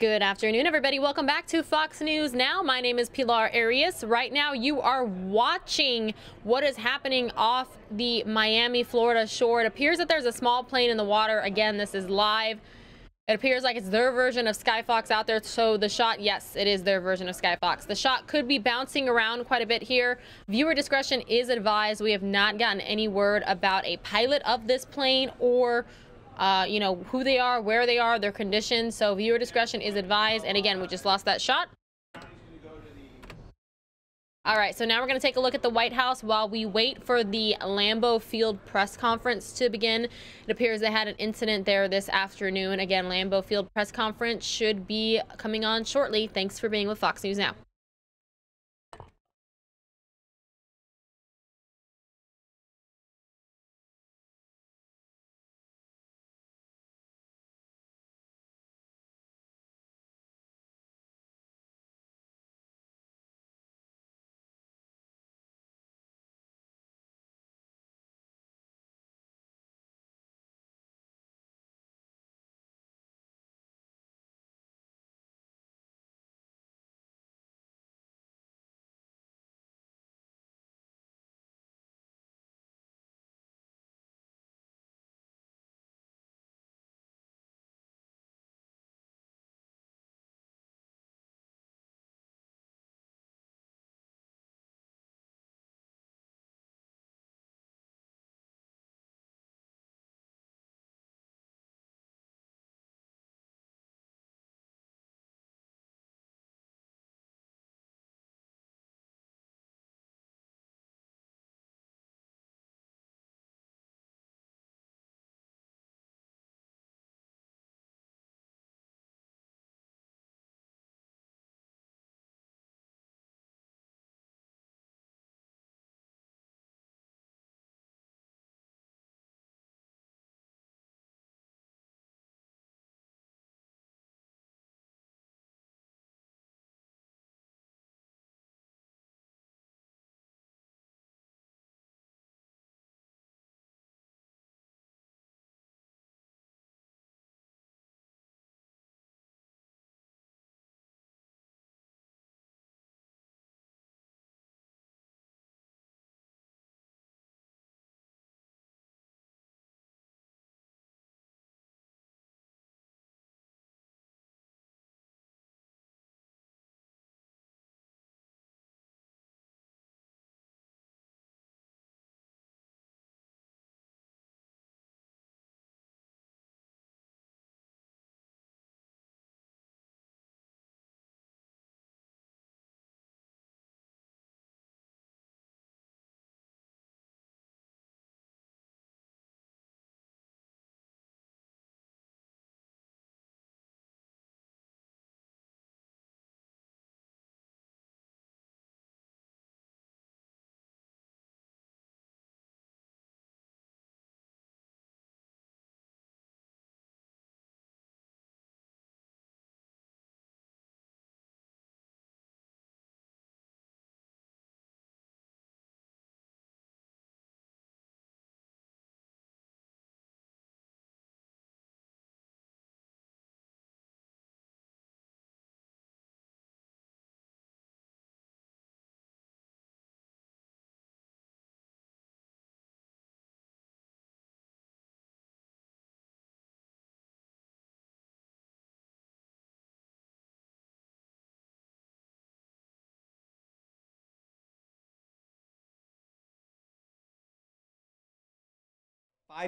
Good afternoon, everybody. Welcome back to Fox News Now. My name is Pilar Arias. Right now, you are watching what is happening off the Miami, Florida shore. It appears that there's a small plane in the water. Again, this is live. It appears like it's their version of Skyfox out there. So the shot, yes, it is their version of Skyfox. The shot could be bouncing around quite a bit here. Viewer discretion is advised. We have not gotten any word about a pilot of this plane or who they are, where they are, their condition. So viewer discretion is advised. And again, we just lost that shot. All right, so now we're going to take a look at the White House while we wait for the Lambeau Field press conference to begin. It appears they had an incident there this afternoon. Again, Lambeau Field press conference should be coming on shortly. Thanks for being with Fox News Now.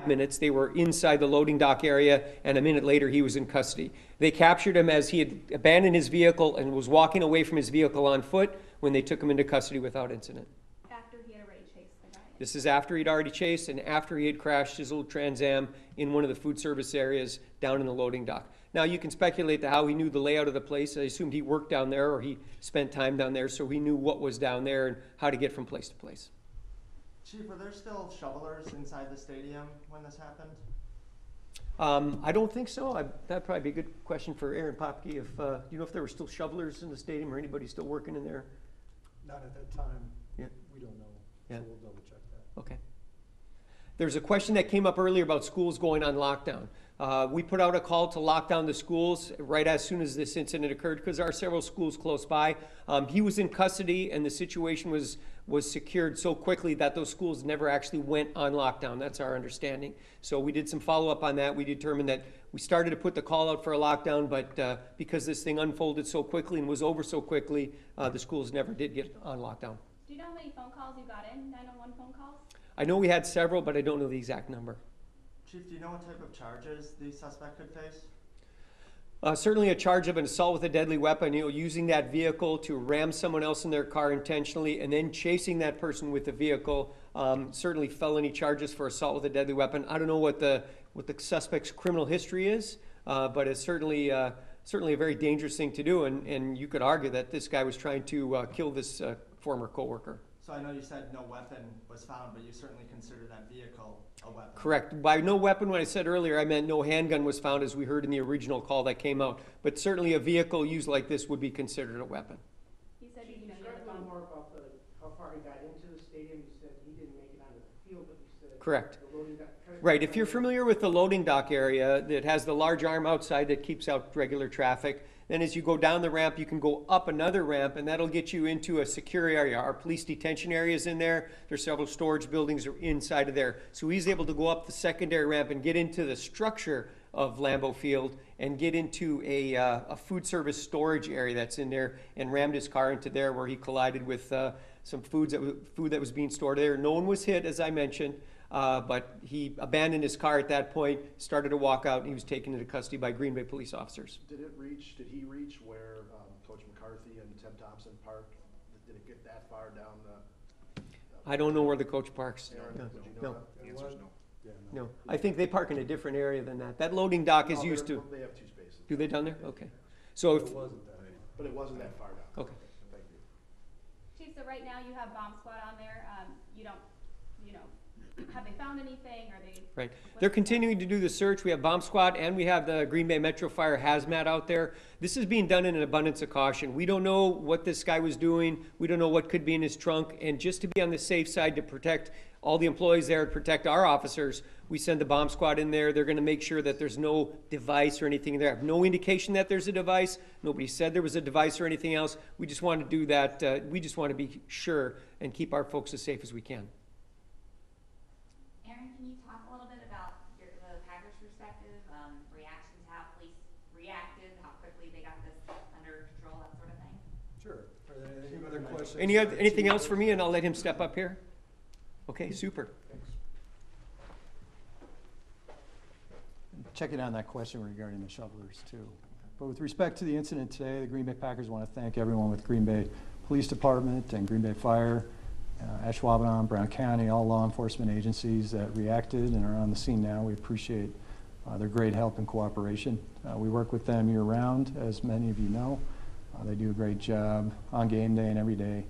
Minutes, they were inside the loading dock area, and a minute later he was in custody. They captured him as he had abandoned his vehicle and was walking away from his vehicle on foot when they took him into custody without incident. After he had already chased the guy. This is after he'd already chased and after he had crashed his little Trans Am in one of the food service areas down in the loading dock. Now you can speculate to how he knew the layout of the place. I assumed he worked down there or he spent time down there, so he knew what was down there and how to get from place to place. Chief, were there still shovelers inside the stadium when this happened? I don't think so. That'd probably be a good question for Aaron Popke. If you know if there were still shovelers in the stadium or anybody still working in there? Not at that time. Yeah. We don't know. Yeah. So we'll double check that. Okay. There's a question that came up earlier about schools going on lockdown. We put out a call to lock down the schools right as soon as this incident occurred because there are several schools close by. He was in custody and the situation was secured so quickly that those schools never actually went on lockdown. That's our understanding. So we did some follow-up on that. We determined that we started to put the call out for a lockdown, but because this thing unfolded so quickly and was over so quickly, the schools never did get on lockdown. Do you know how many phone calls you got in, 911 phone calls? I know we had several, but I don't know the exact number. Chief, do you know what type of charges the suspect could face? Certainly a charge of an assault with a deadly weapon, using that vehicle to ram someone else in their car intentionally and then chasing that person with the vehicle. Certainly felony charges for assault with a deadly weapon. I don't know what the suspect's criminal history is, but it's certainly a very dangerous thing to do, and you could argue that this guy was trying to kill this former coworker. So I know you said no weapon was found, but you certainly consider that vehicle a weapon. Correct. By no weapon, when I said earlier, I meant no handgun was found, as we heard in the original call that came out. But certainly a vehicle used like this would be considered a weapon. You said Can you you know describe the a little phone. more about how far he got into the stadium? You said he didn't make it onto the field, but you said Correct. the loading dock. Right. If you're familiar with the loading dock area that has the large arm outside that keeps out regular traffic, then as you go down the ramp, you can go up another ramp, and that'll get you into a secure area. Our police detention area is in there. There's several storage buildings inside of there. So he's able to go up the secondary ramp and get into the structure of Lambeau Field and get into a food service storage area that's in there, and rammed his car into there, where he collided with some food that was being stored there. No one was hit, as I mentioned. But he abandoned his car at that point, started to walk out, and he was taken into custody by Green Bay police officers. Did he reach where Coach McCarthy and Tim Thompson parked? Did it get that far down the? I don't know where the coach parks. Aaron, No. would you know that? The answer is no. Yeah, No, I think they park in a different area than that. That loading dock is No, used to, They have two spaces. do they down there? Okay. So if, But it wasn't that far down. okay. Thank you. Chief, so right now you have bomb squad on there. Have they found anything? Are they? Right. They're continuing to do the search. We have bomb squad and we have the Green Bay Metro Fire hazmat out there. This is being done in an abundance of caution. We don't know what this guy was doing. We don't know what could be in his trunk. And just to be on the safe side, to protect all the employees there, to protect our officers, we send the bomb squad in there. They're going to make sure that there's no device or anything there. I have no indication that there's a device. Nobody said there was a device or anything else. We just want to do that. We just want to be sure and keep our folks as safe as we can. Aaron, can you talk a little bit about the Packers' perspective, reactions, how police reacted, how quickly they got this under control, that sort of thing? Sure. Are there any other questions? Anything else for me, and I'll let him step up here? Okay, super. Checking on that question regarding the shovelers too. But with respect to the incident today, the Green Bay Packers want to thank everyone with Green Bay Police Department and Green Bay Fire, Ashwaubenon, Brown County, all law enforcement agencies that reacted and are on the scene now. We appreciate their great help and cooperation. We work with them year round, as many of you know. They do a great job on game day and every day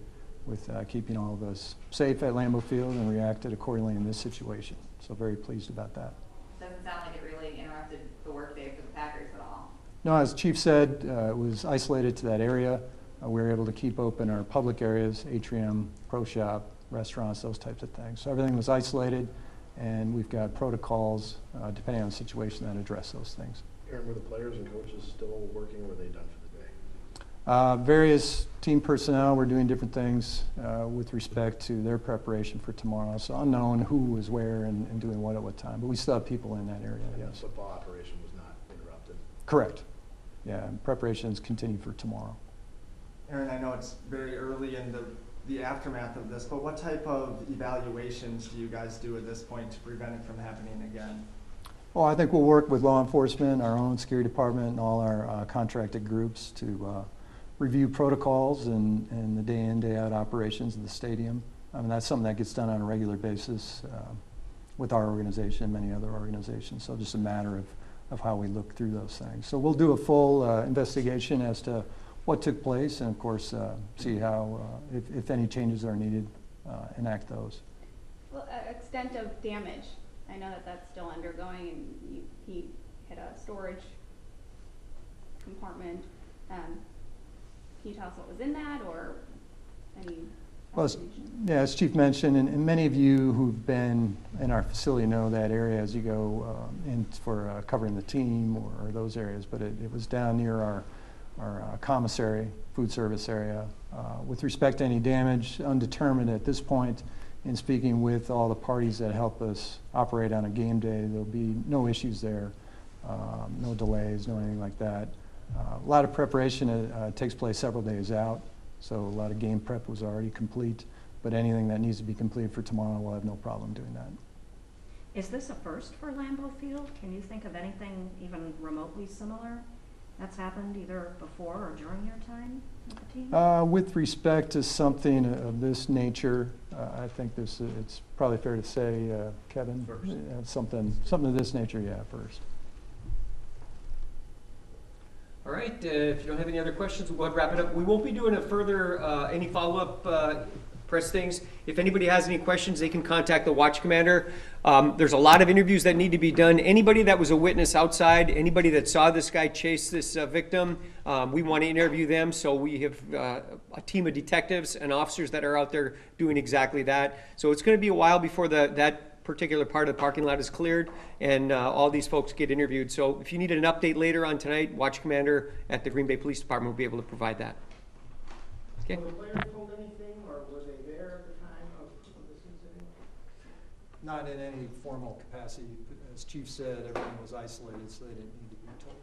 with keeping all of us safe at Lambeau Field, and reacted accordingly in this situation. So very pleased about that. Doesn't sound like it really interrupted the workday for the Packers at all. No, as Chief said, it was isolated to that area. We were able to keep open our public areas, atrium, pro shop, restaurants, those types of things. So everything was isolated, and we've got protocols, depending on the situation, that address those things. Aaron, were the players and coaches still working, or were they done for the day? Various team personnel were doing different things with respect to their preparation for tomorrow. So unknown who was where and doing what at what time, but we still have people in that area, And yes. the football operation was not interrupted? Correct. Yeah, and preparations continue for tomorrow. Aaron, I know it's very early in the aftermath of this, but what type of evaluations do you guys do at this point to prevent it from happening again? Well, I think we'll work with law enforcement, our own security department, and all our contracted groups to review protocols and the day in, day out operations of the stadium. I mean, that's something that gets done on a regular basis with our organization and many other organizations. So just a matter of how we look through those things. So we'll do a full investigation as to what took place, and of course see how, if any changes are needed, enact those. Well, extent of damage. I know that that's still undergoing, and he hit a storage compartment. Can you tell us what was in that, or any? Well, as Chief mentioned, and many of you who've been in our facility know that area as you go in for covering the team or those areas, but it was down near our commissary, food service area. With respect to any damage, undetermined at this point. In speaking with all the parties that help us operate on a game day, there'll be no issues there, no delays, no anything like that. A lot of preparation takes place several days out, so a lot of game prep was already complete, but anything that needs to be completed for tomorrow, we'll have no problem doing that. Is this a first for Lambeau Field? Can you think of anything even remotely similar that's happened either before or during your time with the team? With respect to something of this nature, I think it's probably fair to say, Kevin, something of this nature, yeah, first. All right, if you don't have any other questions, we'll go ahead and wrap it up. We won't be doing a further, any follow-up press things. If anybody has any questions, they can contact the watch commander. There's a lot of interviews that need to be done. Anybody that was a witness outside, anybody that saw this guy chase this victim, we want to interview them. So we have a team of detectives and officers that are out there doing exactly that. So it's going to be a while before that particular part of the parking lot is cleared and all these folks get interviewed. So if you need an update later on tonight, watch commander at the Green Bay Police Department will be able to provide that. Okay. Were the players told anything, or were they there at the time of this incident? Not in any formal capacity. As Chief said, everyone was isolated, so they didn't need to be told.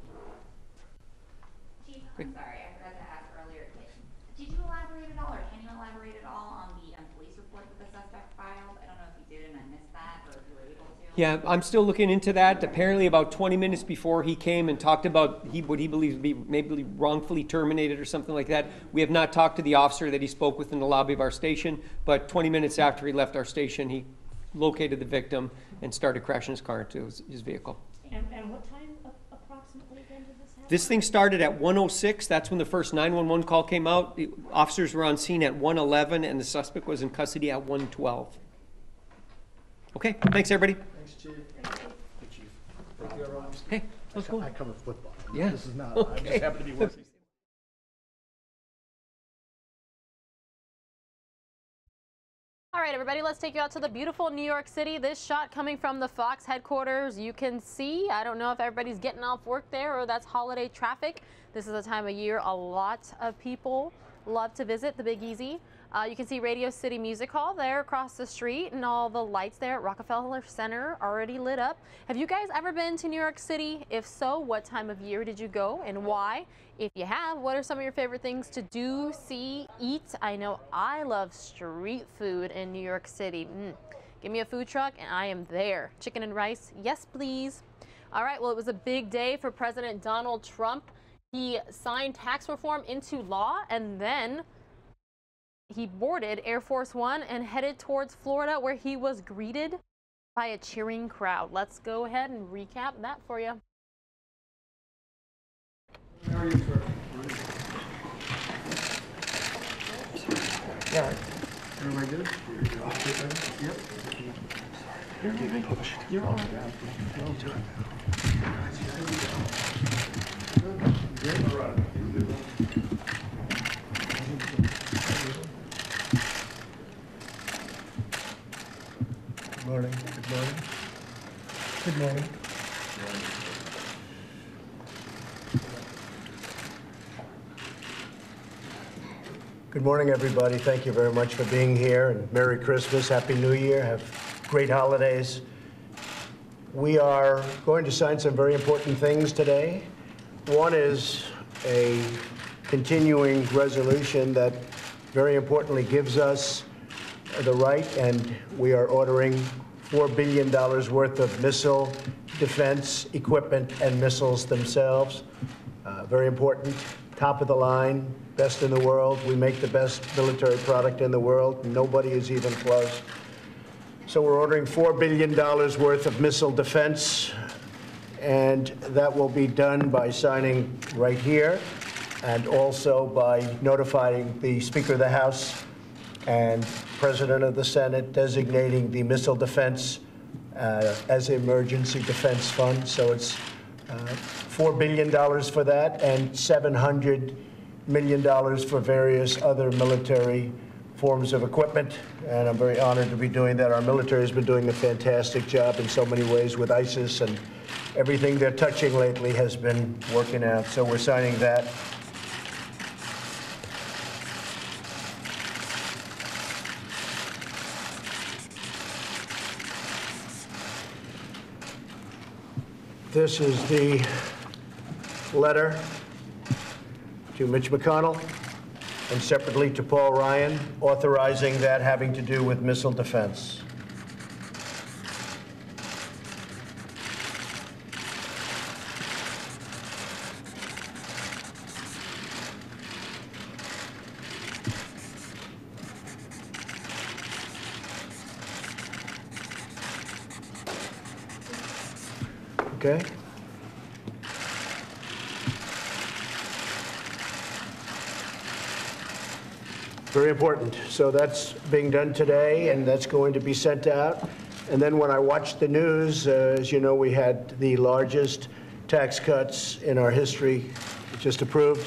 Chief, I'm sorry, I forgot to ask earlier. Did you elaborate at all, or can you elaborate at all on the police report that the suspect filed? I don't know if you did and I missed that, or if you were able to. Yeah, I'm still looking into that. Apparently about 20 minutes before he came and talked about what he believes to be maybe wrongfully terminated or something like that. We have not talked to the officer that he spoke with in the lobby of our station, but 20 minutes after he left our station, he located the victim and started crashing his car into his vehicle. And what time approximately then did this happen? This thing started at 1:06. That's when the first 911 call came out. The officers were on scene at 1:11 and the suspect was in custody at 1:12. Okay, thanks everybody. Thanks, Chief. Hey, Chief. Thank you, everyone. Hey, how's it going? I cover football. Yeah. This is not, I Okay. just happen to be working. All right, everybody, let's take you out to the beautiful New York City. This shot coming from the Fox headquarters. You can see, I don't know if everybody's getting off work there or that's holiday traffic. This is a time of year a lot of people love to visit the Big Easy. You can see Radio City Music Hall there across the street and all the lights there at Rockefeller Center already lit up. Have you guys ever been to New York City? If so, what time of year did you go and why? If you have, what are some of your favorite things to do, see, eat? I know I love street food in New York City. Give me a food truck and I am there. Chicken and rice, yes please. All right, well, it was a big day for President Donald Trump. He signed tax reform into law and then he boarded Air Force One and headed towards Florida where he was greeted by a cheering crowd. Let's go ahead and recap that for you. How are you, sir? Yeah. Everybody good? Yep. You're all right. Good morning. Good morning. Good morning. Good morning, everybody. Thank you very much for being here, and Merry Christmas, Happy New Year, have great holidays. We are going to sign some very important things today. One is a continuing resolution that very importantly gives us the right, and we are ordering $4 billion worth of missile defense equipment and missiles themselves. Very important, top of the line, best in the world. We make the best military product in the world. Nobody is even close. So we're ordering $4 billion worth of missile defense, and that will be done by signing right here and also by notifying the Speaker of the House and President of the Senate designating the missile defense as an emergency defense fund. So it's $4 billion for that and $700 million for various other military forms of equipment, and I'm very honored to be doing that. Our military has been doing a fantastic job in so many ways with ISIS, and everything they're touching lately has been working out. So we're signing that. This is the letter to Mitch McConnell and separately to Paul Ryan, authorizing that having to do with missile defense. Okay. Very important. So that's being done today, and that's going to be sent out. And then when I watched the news, as you know, we had the largest tax cuts in our history just approved.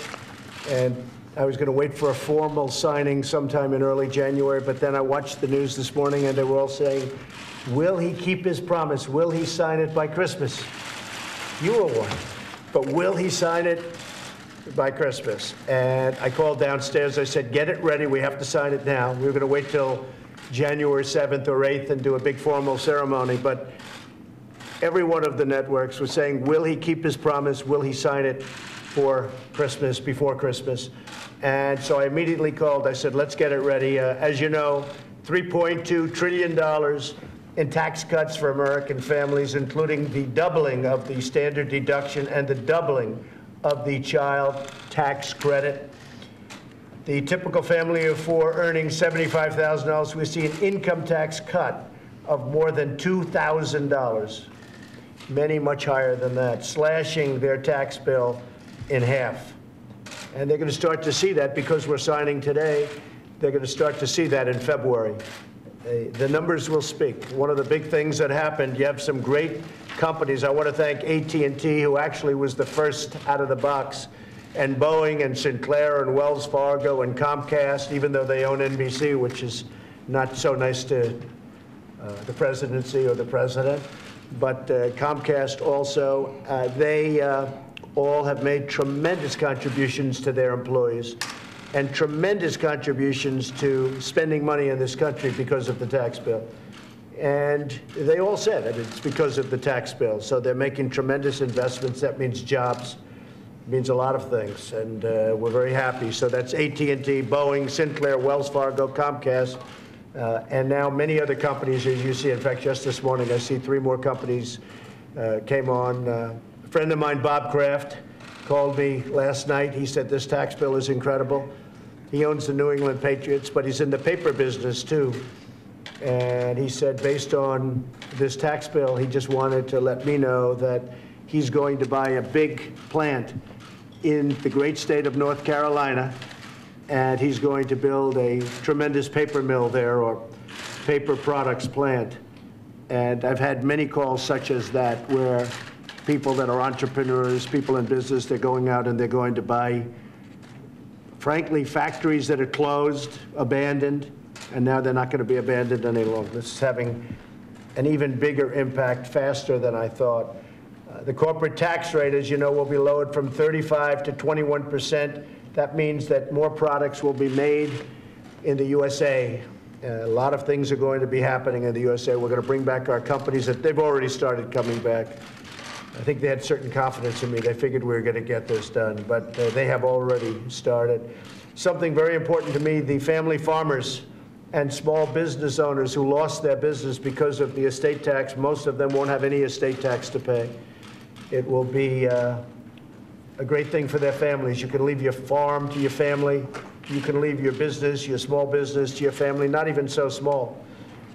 And I was going to wait for a formal signing sometime in early January, but then I watched the news this morning, and they were all saying, will he keep his promise? Will he sign it by Christmas? You were one. But will he sign it by Christmas? And I called downstairs. I said, get it ready. We have to sign it now. We were going to wait till January 7th or 8th and do a big formal ceremony. But every one of the networks was saying, will he keep his promise? Will he sign it for Christmas, before Christmas? And so I immediately called. I said, let's get it ready. As you know, $3.2 trillion in tax cuts for American families, including the doubling of the standard deduction and the doubling of the child tax credit. The typical family of four earning $75,000, we see an income tax cut of more than $2,000. Many much higher than that, slashing their tax bill in half. And they're going to start to see that because we're signing today. They're going to start to see that in February. The numbers will speak. One of the big things that happened, you have some great companies. I want to thank AT&T, who actually was the first out of the box, and Boeing and Sinclair and Wells Fargo and Comcast, even though they own NBC, which is not so nice to the presidency or the president. But Comcast also, they all have made tremendous contributions to their employees and tremendous contributions to spending money in this country because of the tax bill. And they all said that it's because of the tax bill. So they're making tremendous investments. That means jobs. It means a lot of things. And we're very happy. So that's AT&T, Boeing, Sinclair, Wells Fargo, Comcast, and now many other companies, as you see. In fact, just this morning, I see 3 more companies came on. A friend of mine, Bob Kraft, called me last night. He said this tax bill is incredible. He owns the New England Patriots, but he's in the paper business too. And he said, based on this tax bill, he just wanted to let me know that he's going to buy a big plant in the great state of North Carolina, and he's going to build a tremendous paper mill there, or paper products plant. And I've had many calls such as that, where people that are entrepreneurs, people in business, they're going out and they're going to buy, frankly, factories that are closed, abandoned, and now they're not going to be abandoned any longer. This is having an even bigger impact, faster than I thought. The corporate tax rate, as you know, will be lowered from 35% to 21%. That means that more products will be made in the USA. A lot of things are going to be happening in the USA. We're going to bring back our companies that they've already started coming back. I think they had certain confidence in me. They figured we were going to get this done, but they have already started. Something very important to me, the family farmers and small business owners who lost their business because of the estate tax, most of them won't have any estate tax to pay. It will be a great thing for their families. You can leave your farm to your family. You can leave your business, your small business, to your family, not even so small,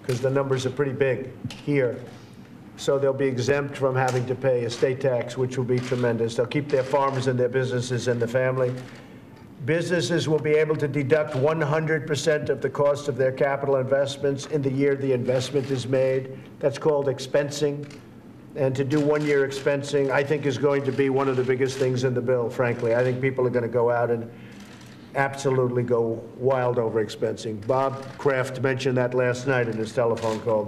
because the numbers are pretty big here. So they'll be exempt from having to pay estate tax, which will be tremendous. They'll keep their farms and their businesses in the family. Businesses will be able to deduct 100% of the cost of their capital investments in the year the investment is made. That's called expensing. And to do one-year expensing, I think, is going to be one of the biggest things in the bill, frankly. I think people are going to go out and absolutely go wild over expensing. Bob Kraft mentioned that last night in his telephone call.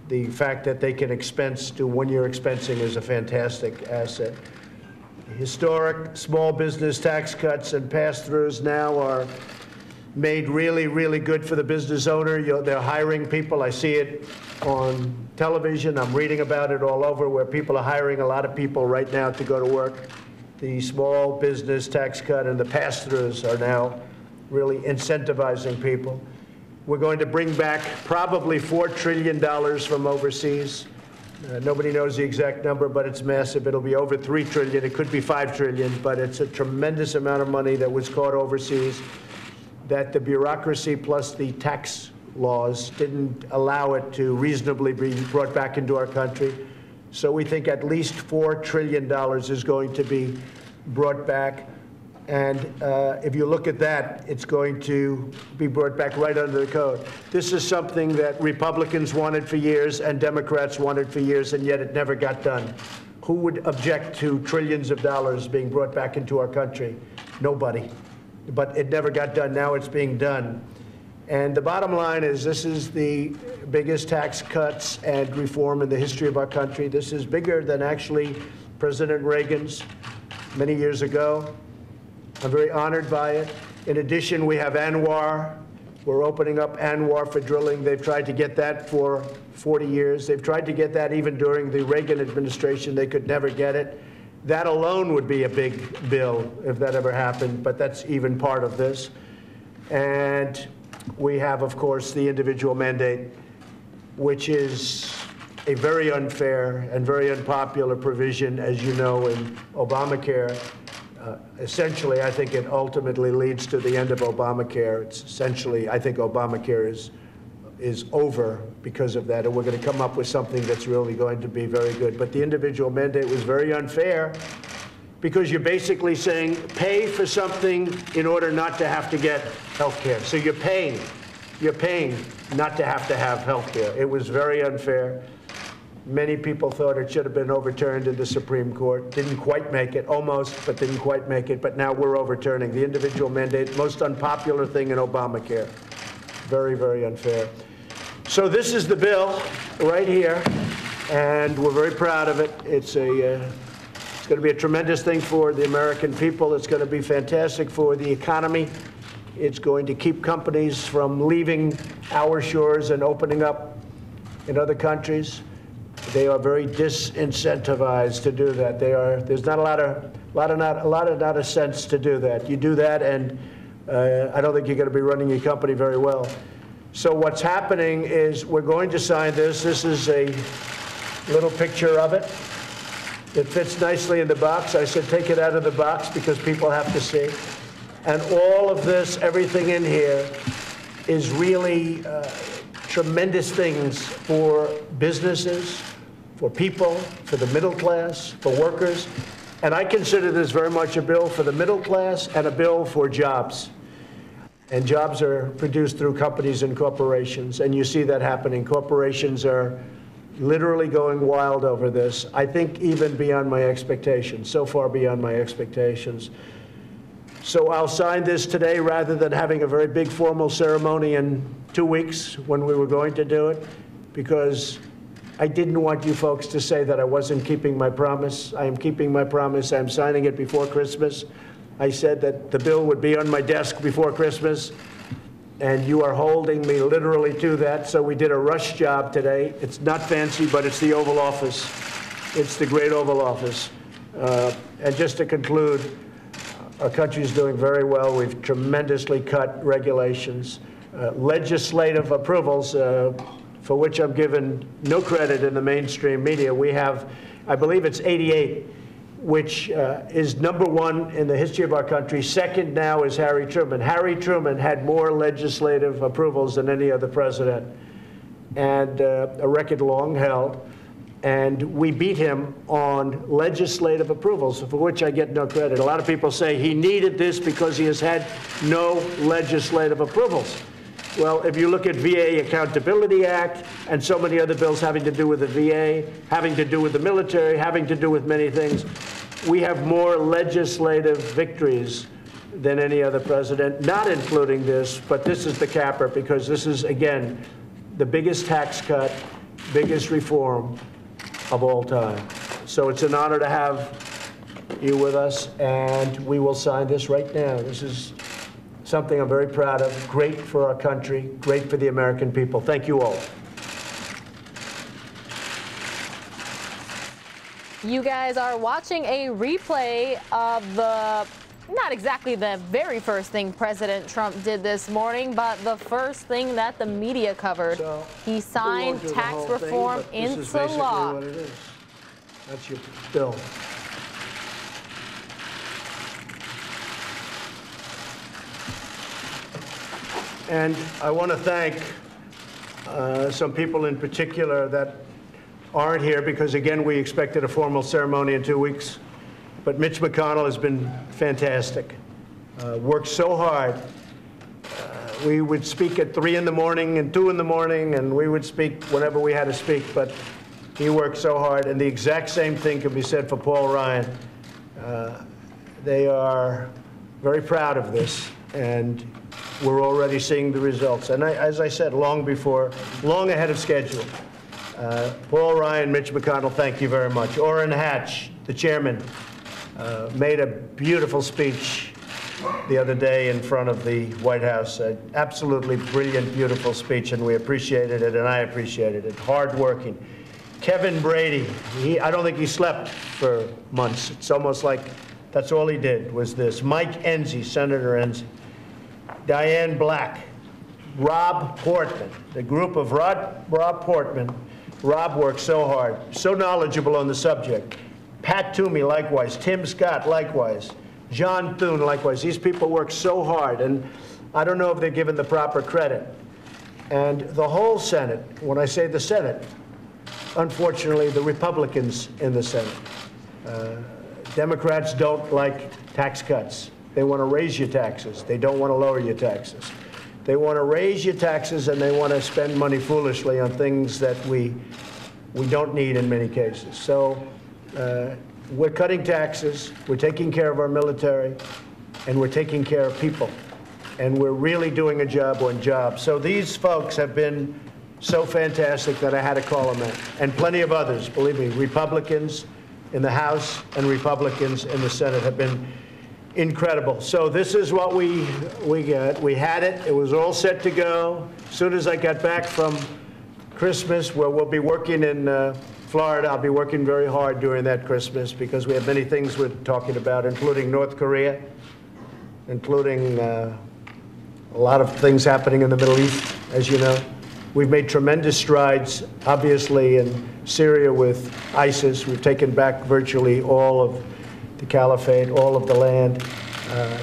The fact that they can expense, do one-year expensing is a fantastic asset. Historic small business tax cuts and pass-throughs now are made really, really good for the business owner. They're hiring people. I see it on television. I'm reading about it all over where people are hiring a lot of people right now to go to work. The small business tax cut and the pass-throughs are now really incentivizing people. We're going to bring back probably $4 trillion from overseas. Nobody knows the exact number, but it's massive. It'll be over $3 trillion. It could be $5 trillion, but it's a tremendous amount of money that was caught overseas that the bureaucracy plus the tax laws didn't allow it to reasonably be brought back into our country. So we think at least $4 trillion is going to be brought back. And if you look at that, it's going to be brought back right under the code. This is something that Republicans wanted for years and Democrats wanted for years, and yet it never got done. Who would object to trillions of dollars being brought back into our country? Nobody. But it never got done. Now it's being done. And the bottom line is this is the biggest tax cuts and reform in the history of our country. This is bigger than actually President Reagan's many years ago. I'm very honored by it. In addition, we have ANWR. We're opening up ANWR for drilling. They've tried to get that for 40 years. They've tried to get that even during the Reagan administration. They could never get it. That alone would be a big bill if that ever happened, but that's even part of this. And we have, of course, the individual mandate, which is a very unfair and very unpopular provision, as you know, in Obamacare. Essentially, I think it ultimately leads to the end of Obamacare. It's essentially, I think Obamacare is over because of that, and we're going to come up with something that's really going to be very good. But the individual mandate was very unfair because you're basically saying pay for something in order not to have to get health care. So you're paying not to have health care. It was very unfair. Many people thought it should have been overturned in the Supreme Court. Didn't quite make it, almost, but didn't quite make it. But now we're overturning the individual mandate, most unpopular thing in Obamacare. Very, very unfair. So this is the bill right here, and we're very proud of it. It's going to be a tremendous thing for the American people. It's going to be fantastic for the economy. It's going to keep companies from leaving our shores and opening up in other countries. They are very disincentivized to do that. There's not a lot of sense to do that. You do that, and I don't think you're going to be running your company very well. So what's happening is we're going to sign this. This is a little picture of it. It fits nicely in the box. I said take it out of the box because people have to see. And all of this, everything in here, is really tremendous things for businesses, for people, for the middle class, for workers. And I consider this very much a bill for the middle class and a bill for jobs. And jobs are produced through companies and corporations, and you see that happening. Corporations are literally going wild over this, I think even beyond my expectations, so far beyond my expectations. So I'll sign this today rather than having a very big formal ceremony in 2 weeks when we were going to do it, because I didn't want you folks to say that I wasn't keeping my promise. I am keeping my promise. I'm signing it before Christmas. I said that the bill would be on my desk before Christmas, and you are holding me literally to that. So we did a rush job today. It's not fancy, but it's the Oval Office. It's the great Oval Office. And just to conclude, our country is doing very well. We've tremendously cut regulations. Legislative approvals, for which I'm given no credit in the mainstream media. We have, I believe it's 88, which is #1 in the history of our country. Second now is Harry Truman. Harry Truman had more legislative approvals than any other president, and a record long held. And we beat him on legislative approvals, for which I get no credit. A lot of people say he needed this because he has had no legislative approvals. Well, if you look at VA Accountability Act and so many other bills having to do with the VA, having to do with the military, having to do with many things, we have more legislative victories than any other president, not including this, but this is the capper because this is, again, the biggest tax cut, biggest reform of all time. So it's an honor to have you with us, and we will sign this right now. This is something I'm very proud of, great for our country, great for the American people. Thank you all. You guys are watching a replay of not exactly the very first thing President Trump did this morning, but the first thing that the media covered. So, he signed tax reform into law. What it is. That's your bill. And I want to thank some people in particular that aren't here because, again, we expected a formal ceremony in 2 weeks. But Mitch McConnell has been fantastic. Worked so hard. We would speak at 3 in the morning and 2 in the morning, and we would speak whenever we had to speak. But he worked so hard, and the exact same thing can be said for Paul Ryan. They are very proud of this, and we're already seeing the results. And as I said, long ahead of schedule. Paul Ryan, Mitch McConnell, thank you very much. Orrin Hatch, the chairman, made a beautiful speech the other day in front of the White House. An absolutely brilliant, beautiful speech, and we appreciated it, and I appreciated it. Hard-working. Kevin Brady, I don't think he slept for months. It's almost like that's all he did was this. Mike Enzi, Senator Enzi. Diane Black. Rob Portman, the group of Rob Portman. Rob worked so hard, so knowledgeable on the subject. Pat Toomey, likewise. Tim Scott, likewise. John Thune, likewise. These people work so hard, and I don't know if they're given the proper credit. And the whole Senate, when I say the Senate, unfortunately, the Republicans in the Senate. Democrats don't like tax cuts. They want to raise your taxes. They don't want to lower your taxes. They want to raise your taxes, and they want to spend money foolishly on things that we don't need in many cases. So we're cutting taxes, we're taking care of our military, and we're taking care of people. And we're really doing a job on jobs. So these folks have been so fantastic that I had to call them in. And plenty of others, believe me, Republicans in the House and Republicans in the Senate have been incredible. So this is what we got. We had it. It was all set to go. As soon as I got back from Christmas, where we'll be working in Florida, I'll be working very hard during that Christmas because we have many things we're talking about, including North Korea, including a lot of things happening in the Middle East, as you know. We've made tremendous strides, obviously, in Syria with ISIS. We've taken back virtually all of the caliphate, all of the land.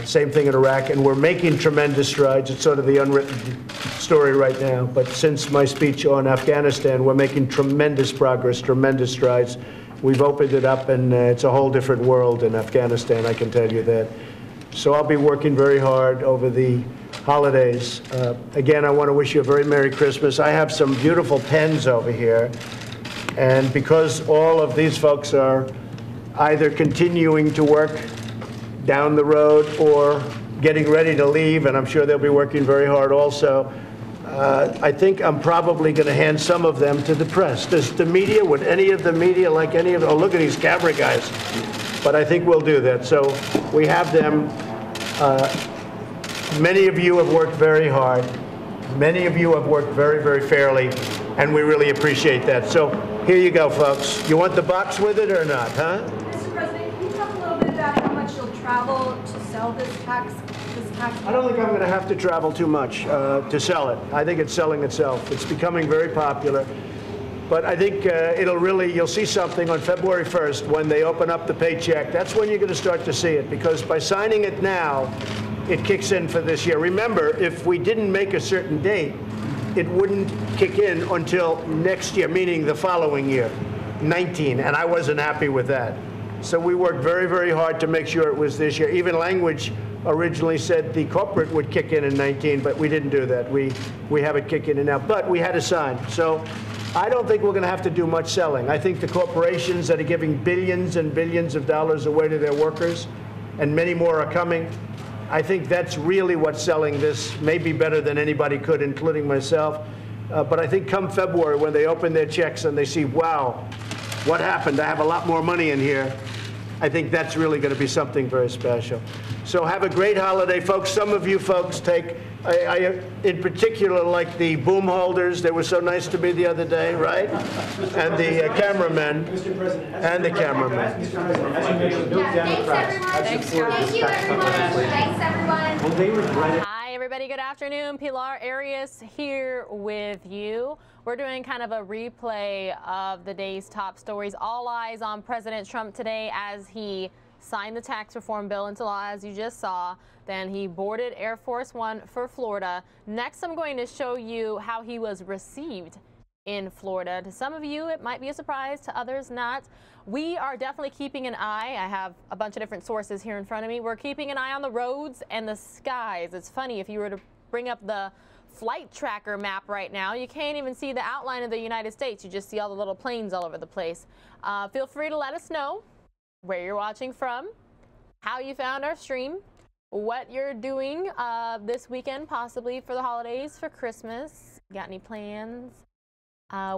Same thing in Iraq, and we're making tremendous strides. It's sort of the unwritten story right now, but since my speech on Afghanistan, we're making tremendous progress, tremendous strides. We've opened it up, and it's a whole different world in Afghanistan, I can tell you that. So I'll be working very hard over the holidays. Again, I want to wish you a very Merry Christmas. I have some beautiful pens over here, and because all of these folks are either continuing to work down the road or getting ready to leave, and I'm sure they'll be working very hard also. I think I'm probably going to hand some of them to the press. Does the media, would any of the media like any of, oh, look at these camera guys. But I think we'll do that. So we have them. Many of you have worked very hard. Many of you have worked very, very fairly, and we really appreciate that. So here you go, folks. You want the box with it or not, huh? Mr. President, can you talk a little bit about how much you'll travel to sell this tax? I don't think I'm going to have to travel too much to sell it. I think it's selling itself. It's becoming very popular. But I think you'll see something on February 1st when they open up the paycheck. That's when you're going to start to see it, because by signing it now, it kicks in for this year. Remember, if we didn't make a certain date, it wouldn't kick in until next year, meaning the following year, 19, and I wasn't happy with that. So we worked very, very hard to make sure it was this year. Even language originally said the corporate would kick in 19, but we didn't do that. We have it kicking in now, but we had to sign. So I don't think we're going to have to do much selling. I think the corporations that are giving billions and billions of dollars away to their workers, and many more are coming, I think that's really what's selling this, maybe better than anybody could, including myself. But I think come February, when they open their checks and they see, wow, what happened? I have a lot more money in here. I think that's really going to be something very special. So have a great holiday, folks. Some of you folks take, I in particular like the boom holders. They were so nice to me the other day, right? And the cameramen. Mr. President, and the cameramen. Mr. President, as you mentioned, no Democrats have supported this tax cut legislation. Thanks, everyone. Will they regret it? Hi, everybody. Good afternoon. Pilar Arias here with you. We're doing kind of a replay of the day's top stories. All eyes on President Trump today as he signed the tax reform bill into law, as you just saw. Then he boarded Air Force One for Florida. Next, I'm going to show you how he was received in Florida. To some of you, it might be a surprise. To others, not. We are definitely keeping an eye. I have a bunch of different sources here in front of me. We're keeping an eye on the roads and the skies. It's funny, if you were to bring up the flight tracker map right now, you can't even see the outline of the United States. You just see all the little planes all over the place. Feel free to let us know where you're watching from, how you found our stream, what you're doing this weekend, possibly for the holidays, for Christmas. Got any plans?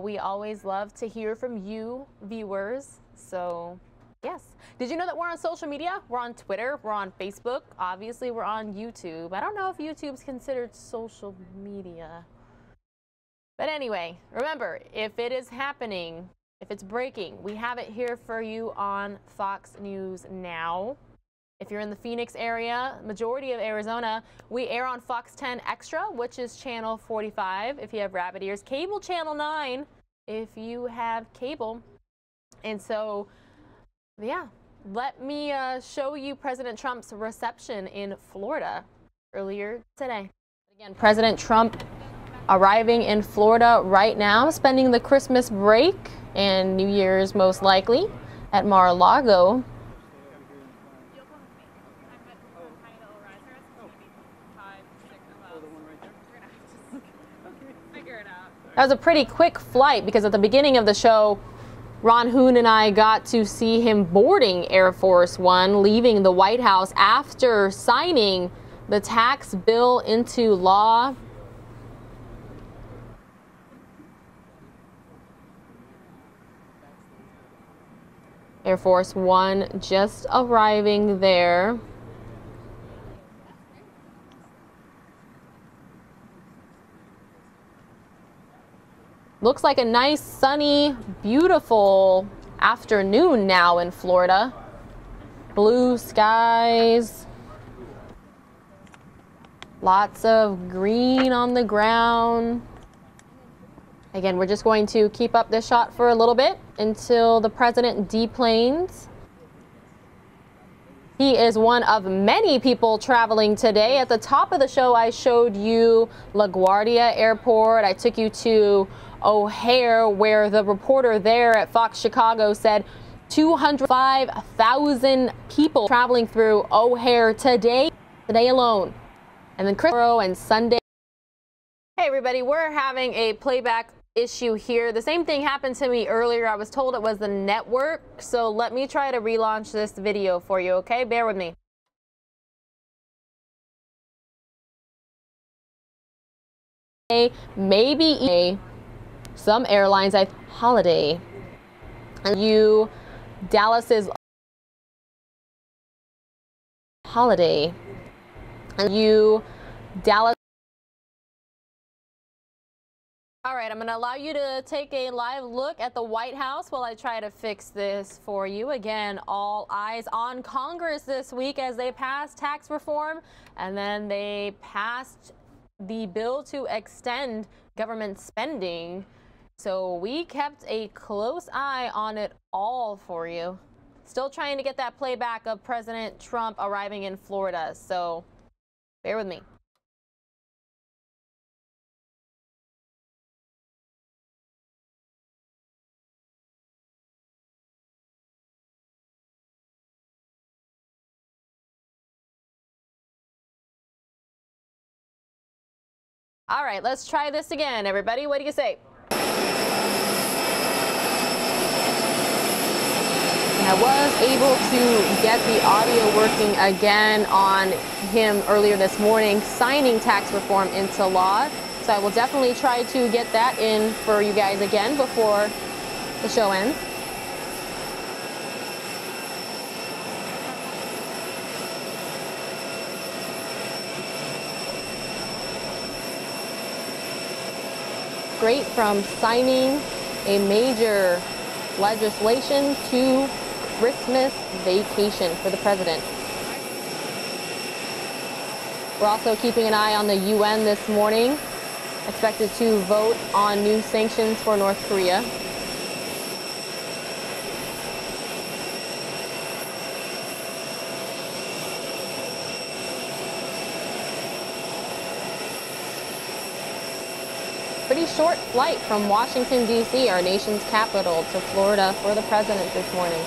We always love to hear from you viewers. So yes. Did you know that we're on social media? We're on Twitter, we're on Facebook, obviously we're on YouTube. I don't know if YouTube's considered social media. But anyway, remember, if it is happening, if it's breaking, we have it here for you on Fox News Now. If you're in the Phoenix area, majority of Arizona, we air on Fox 10 Extra, which is channel 45 if you have rabbit ears, cable channel 9 if you have cable. And so, yeah, let me show you President Trump's reception in Florida earlier today. Again, President Trump arriving in Florida right now, spending the Christmas break and New Year's most likely at Mar-a-Lago. That was a pretty quick flight because at the beginning of the show, Ron Hoon and I got to see him boarding Air Force One, leaving the White House after signing the tax bill into law. Air Force One just arriving there. Looks like a nice, sunny, beautiful afternoon now in Florida. Blue skies. Lots of green on the ground. Again, we're just going to keep up this shot for a little bit until the president deplanes. He is one of many people traveling today. At the top of the show, I showed you LaGuardia Airport. I took you to O'Hare, where the reporter there at Fox Chicago said 205,000 people traveling through O'Hare today alone. And then tomorrow and Sunday. Hey everybody, we're having a playback issue here. The same thing happened to me earlier. I was told it was the network, so let me try to relaunch this video for you, okay? Bear with me. Maybe some airlines, holiday. And you, Dallas's holiday. And you, Dallas. All right, I'm going to allow you to take a live look at the White House while I try to fix this for you. Again, all eyes on Congress this week as they passed tax reform, and then they passed the bill to extend government spending. So we kept a close eye on it all for you. Still trying to get that playback of President Trump arriving in Florida, so bear with me. All right, let's try this again, everybody. What do you say? And I was able to get the audio working again on him earlier this morning, signing tax reform into law. So I will definitely try to get that in for you guys again before the show ends. Great, from signing a major legislation to Christmas vacation for the president. We're also keeping an eye on the UN this morning, expected to vote on new sanctions for North Korea. Pretty short flight from Washington, D.C., our nation's capital, to Florida for the president this morning.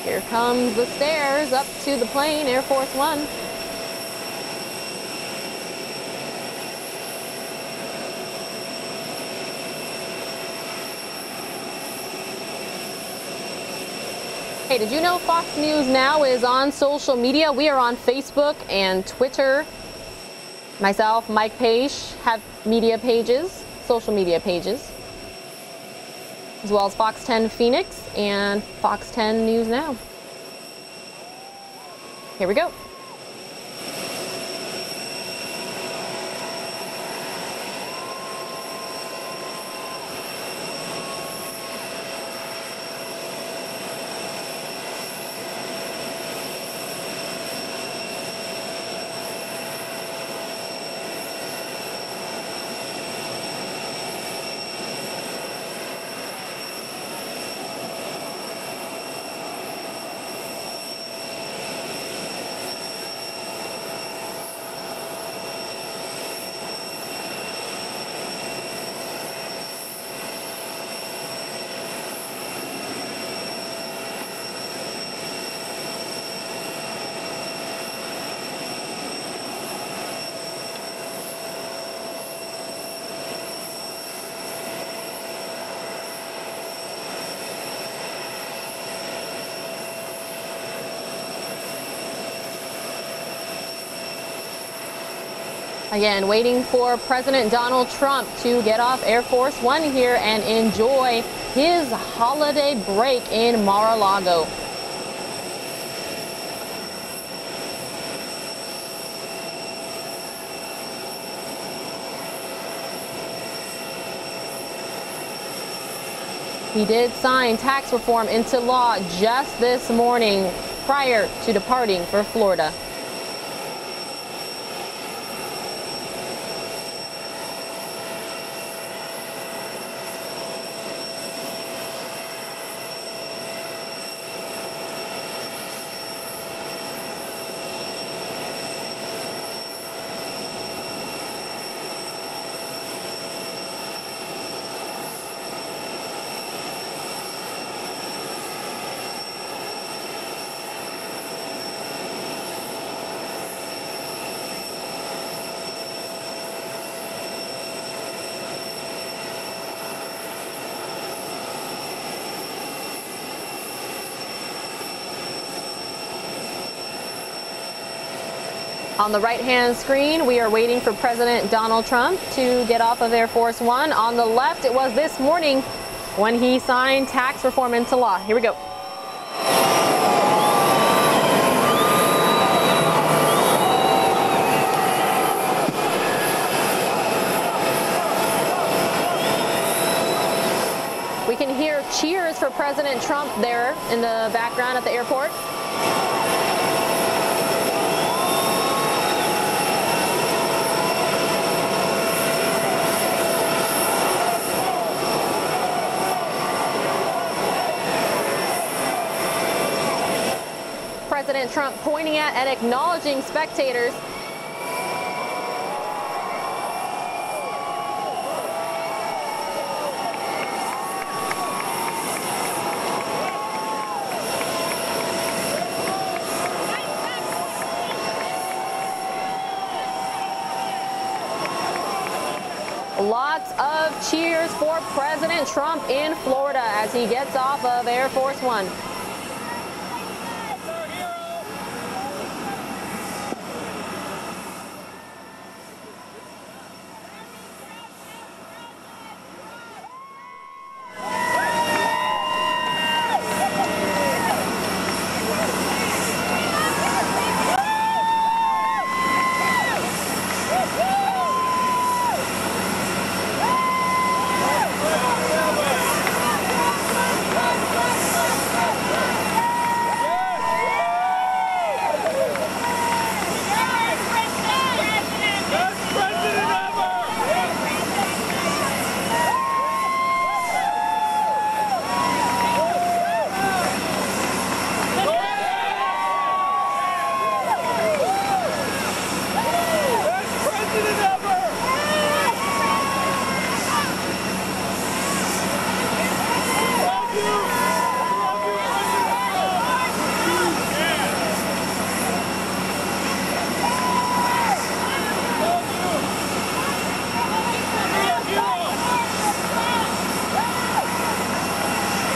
Here comes the stairs up to the plane, Air Force One. Hey, did you know Fox News Now is on social media? We are on Facebook and Twitter. Myself, Mike Page, have media pages, social media pages, as well as Fox 10 Phoenix and Fox 10 News Now. Here we go. Again, waiting for President Donald Trump to get off Air Force One here and enjoy his holiday break in Mar-a-Lago. He did sign tax reform into law just this morning prior to departing for Florida. On the right-hand screen, we are waiting for President Donald Trump to get off of Air Force One. On the left, it was this morning when he signed tax reform into law. Here we go. We can hear cheers for President Trump there in the background at the airport. President Trump pointing at and acknowledging spectators. Lots of cheers for President Trump in Florida as he gets off of Air Force One.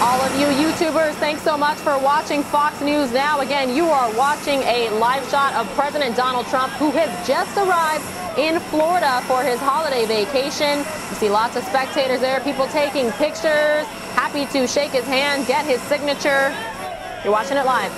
All of you YouTubers, thanks so much for watching Fox News Now. Again, you are watching a live shot of President Donald Trump, who has just arrived in Florida for his holiday vacation. You see lots of spectators there, people taking pictures, happy to shake his hand, get his signature. You're watching it live.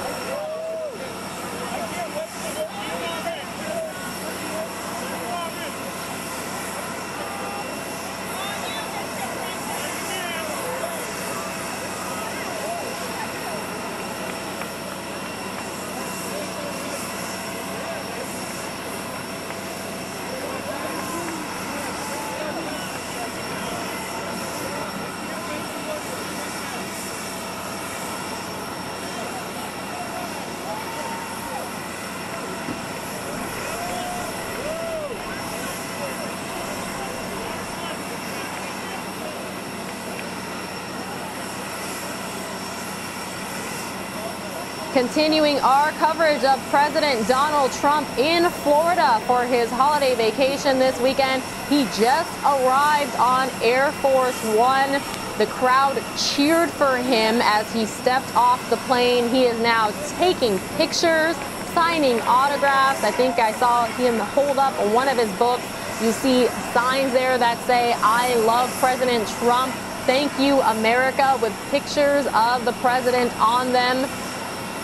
Continuing our coverage of President Donald Trump in Florida for his holiday vacation this weekend. He just arrived on Air Force One. The crowd cheered for him as he stepped off the plane. He is now taking pictures, signing autographs. I think I saw him hold up one of his books. You see signs there that say, "I love President Trump. Thank you, America," with pictures of the president on them.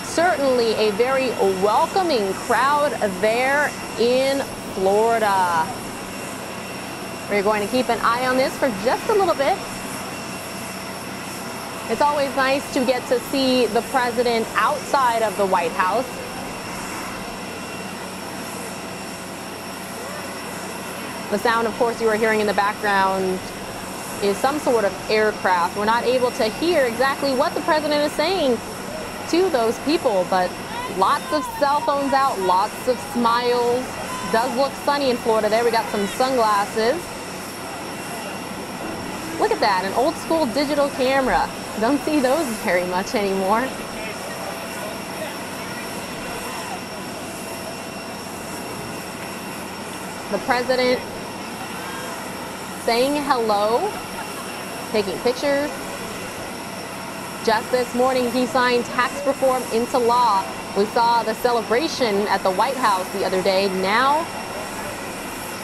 Certainly a very welcoming crowd there in Florida. We're going to keep an eye on this for just a little bit. It's always nice to get to see the president outside of the White House. The sound, of course, you are hearing in the background is some sort of aircraft. We're not able to hear exactly what the president is saying to those people, but lots of cell phones out, lots of smiles. Does look sunny in Florida. There we got some sunglasses. Look at that, an old school digital camera. Don't see those very much anymore. The president saying hello, taking pictures. Just this morning, he signed tax reform into law. We saw the celebration at the White House the other day. Now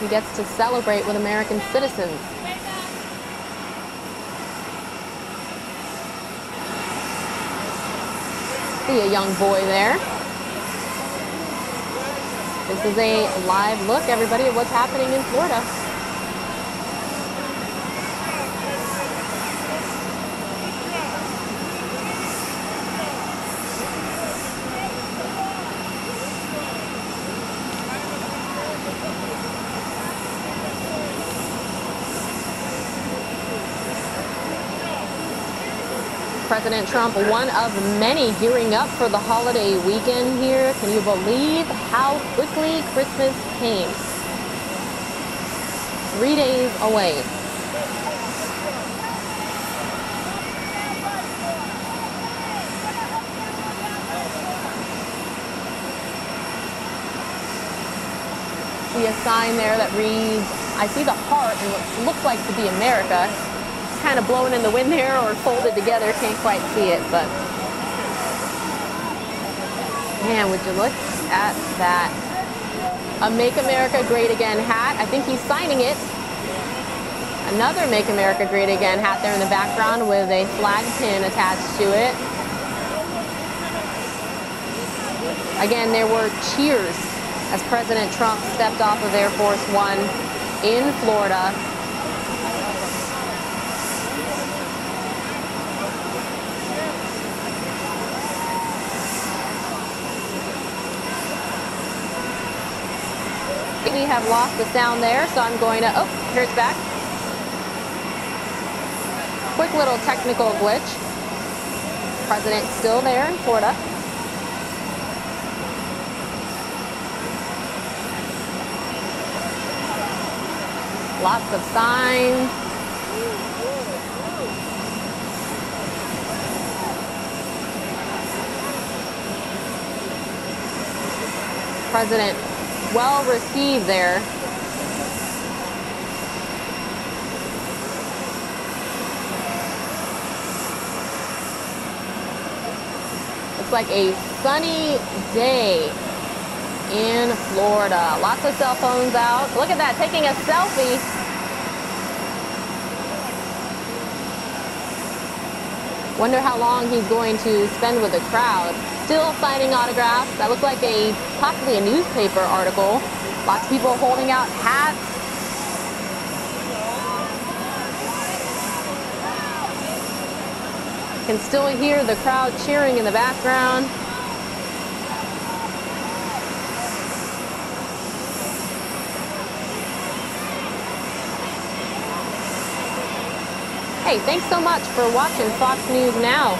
he gets to celebrate with American citizens. See a young boy there. This is a live look, everybody, at what's happening in Florida. President Trump, one of many gearing up for the holiday weekend here. Can you believe how quickly Christmas came? 3 days away. See a sign there that reads, I see the heart and what looks like to be America. It's kind of blowing in the wind there or folded together, can't quite see it, but man, would you look at that. A Make America Great Again hat. I think he's signing it. Another Make America Great Again hat there in the background with a flag pin attached to it. Again, there were cheers as President Trump stepped off of Air Force One in Florida. We have lost the sound there, so I'm going to, oh, here it's back. Quick little technical glitch. President's still there in Florida. Lots of signs. President well received there. Looks like a sunny day in Florida. Lots of cell phones out. Look at that, taking a selfie. Wonder how long he's going to spend with the crowd. Still signing autographs. That looks like possibly a newspaper article. Lots of people holding out hats. Can still hear the crowd cheering in the background. Hey, thanks so much for watching Fox News Now.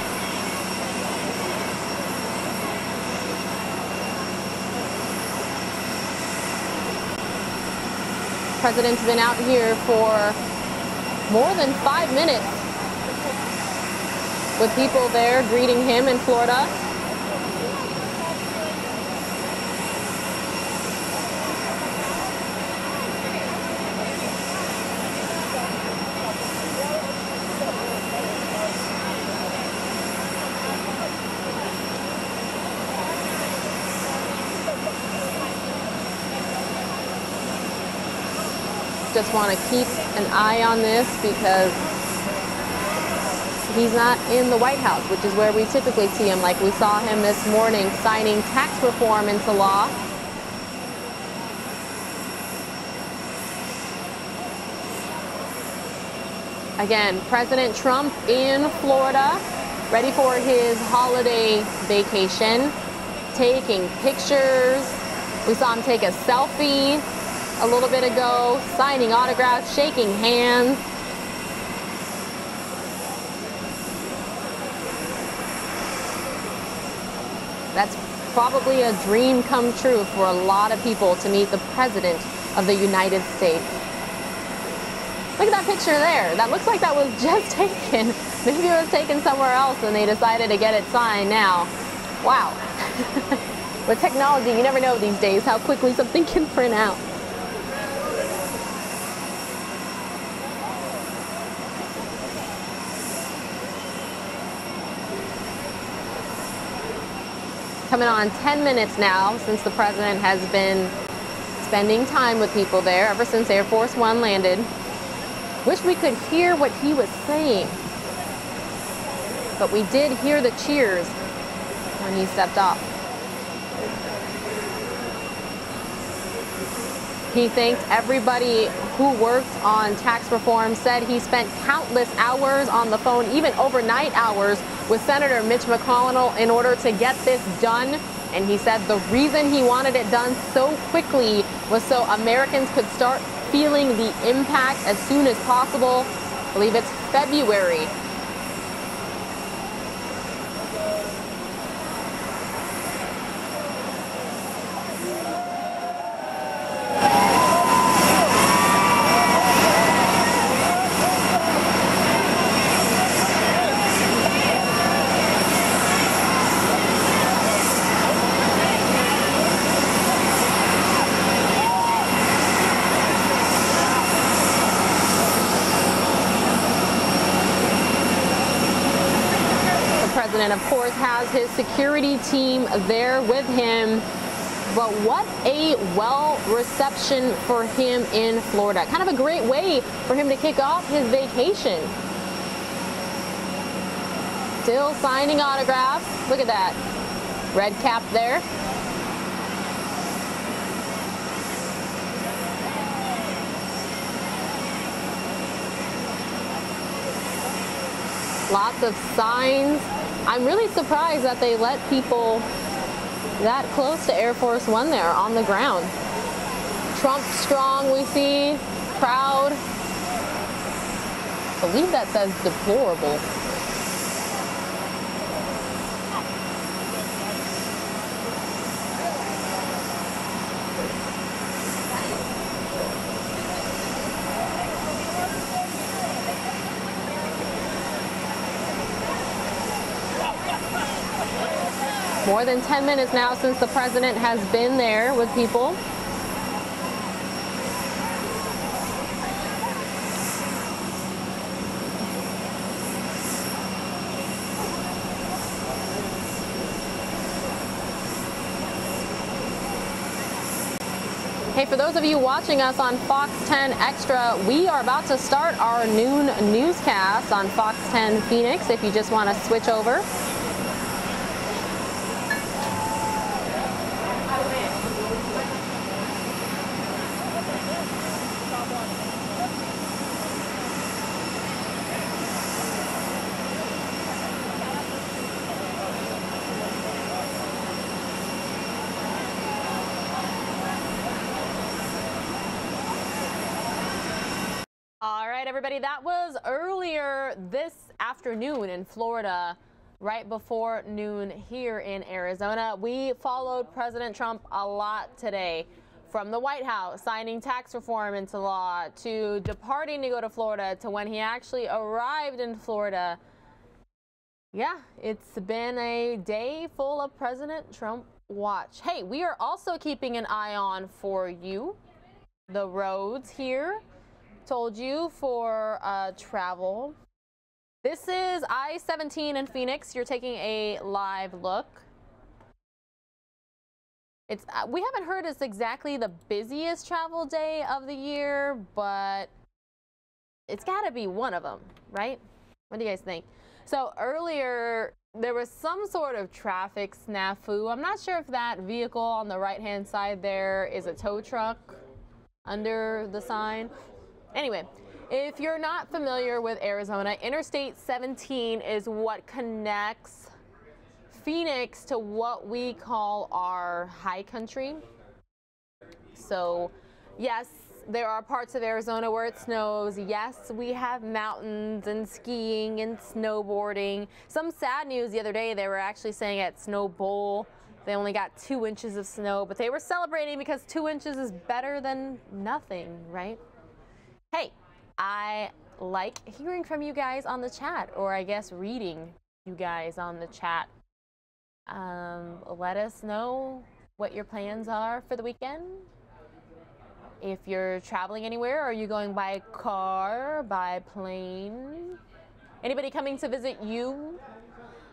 President's been out here for more than 5 minutes with people there greeting him in Florida. Just want to keep an eye on this because he's not in the White House, which is where we typically see him, like we saw him this morning signing tax reform into law. Again, President Trump in Florida, ready for his holiday vacation, taking pictures. We saw him take a selfie a little bit ago, signing autographs, shaking hands. That's probably a dream come true for a lot of people to meet the President of the United States. Look at that picture there. That looks like that was just taken. Maybe it was taken somewhere else and they decided to get it signed now. Wow. With technology, you never know these days how quickly something can print out. Coming on 10 minutes now since the president has been spending time with people there ever since Air Force One landed. Wish we could hear what he was saying, but we did hear the cheers when he stepped off. He thanked everybody who worked on tax reform, said he spent countless hours on the phone, even overnight hours, with Senator Mitch McConnell in order to get this done. And he said the reason he wanted it done so quickly was so Americans could start feeling the impact as soon as possible. I believe it's February. president, of course, has his security team there with him. But what a reception for him in Florida. Kind of a great way for him to kick off his vacation. Still signing autographs. Look at that. Red cap there. Lots of signs. I'm really surprised that they let people that close to Air Force One there on the ground. Trump strong, we see. Proud. I believe that says deplorable. More than 10 minutes now since the president has been there with people. Hey, for those of you watching us on Fox 10 Extra, we are about to start our noon newscast on Fox 10 Phoenix if you just want to switch over. Everybody, that was earlier this afternoon in Florida, right before noon here in Arizona. We followed President Trump a lot today, from the White House signing tax reform into law to departing to go to Florida to when he actually arrived in Florida. Yeah, it's been a day full of President Trump watch. Hey, we are also keeping an eye on for you the roads here. Told you for travel. This is I-17 in Phoenix. You're taking a live look. It's we haven't heard it's exactly the busiest travel day of the year, but it's got to be one of them, right? What do you guys think? So earlier there was some sort of traffic snafu. I'm not sure if that vehicle on the right-hand side there is a tow truck under the sign. Anyway, if you're not familiar with Arizona, Interstate 17 is what connects Phoenix to what we call our high country. So, yes, there are parts of Arizona where it snows. Yes, we have mountains and skiing and snowboarding. Some sad news the other day, they were actually saying at Snow Bowl they only got 2 inches of snow, but they were celebrating because 2 inches is better than nothing, right? Hey, I like hearing from you guys on the chat, or I guess reading you guys on the chat. Let us know what your plans are for the weekend. If you're traveling anywhere, are you going by car, by plane? Anybody coming to visit you?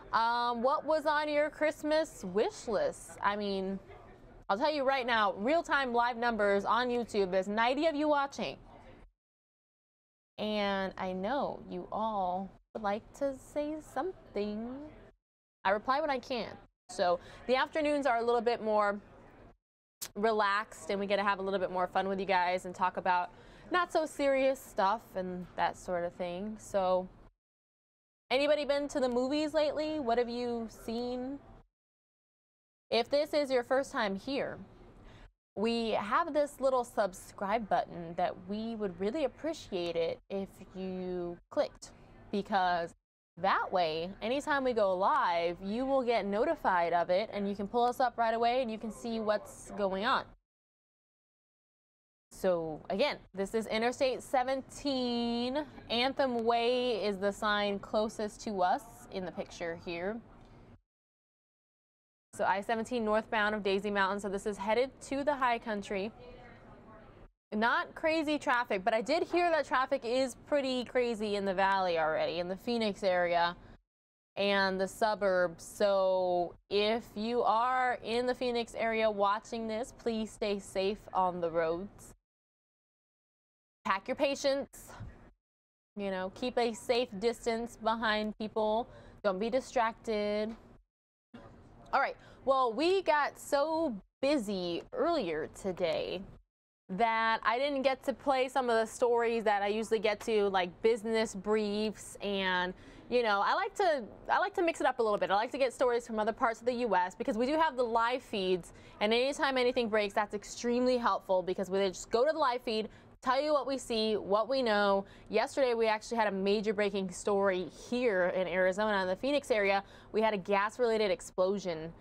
What was on your Christmas wish list? I mean, I'll tell you right now, real-time live numbers on YouTube, there's 90 of you watching. And I know you all would like to say something. I reply when I can. So the afternoons are a little bit more relaxed and we get to have a little bit more fun with you guys and talk about not so serious stuff and that sort of thing. So anybody been to the movies lately? What have you seen? If this is your first time here, we have this little subscribe button that we would really appreciate it if you clicked, because that way, anytime we go live, you will get notified of it and you can pull us up right away and you can see what's going on. So again, this is Interstate 17. Anthem Way is the sign closest to us in the picture here. So I-17 northbound of Daisy Mountain. So this is headed to the high country. Not crazy traffic, but I did hear that traffic is pretty crazy in the valley already, in the Phoenix area. and the suburbs. So if you are in the Phoenix area watching this, please stay safe on the roads. Pack your patience. You know, keep a safe distance behind people. Don't be distracted. All right. Well, we got so busy earlier today that I didn't get to play some of the stories that I usually get to, like business briefs, and you know, I like to mix it up a little bit. I like to get stories from other parts of the U.S. because we do have the live feeds, and anytime anything breaks, that's extremely helpful because we just go to the live feed, tell you what we see, what we know. Yesterday, we actually had a major breaking story here in Arizona, in the Phoenix area. We had a gas-related explosion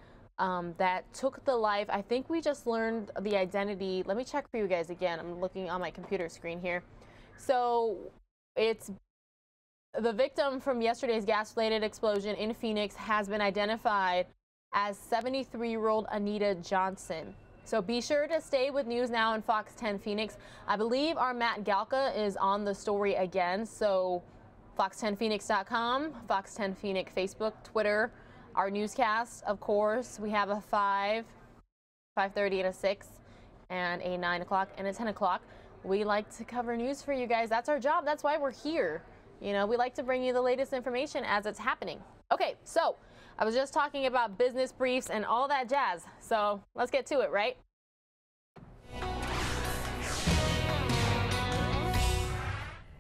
that took the life. I think we just learned the identity. Let me check for you guys again. I'm looking on my computer screen here. So it's the victim from yesterday's gas-related explosion in Phoenix has been identified as 73-year-old Anita Johnson. So be sure to stay with News Now and Fox 10 Phoenix. I believe our Matt Galka is on the story again. So fox10phoenix.com, Fox 10 Phoenix Facebook, Twitter, our newscast, of course. We have a 5, 5:30 and a 6, and a 9 o'clock and a 10 o'clock. We like to cover news for you guys. That's our job. That's why we're here. You know, we like to bring you the latest information as it's happening. Okay, so I was just talking about business briefs and all that jazz. So let's get to it, right?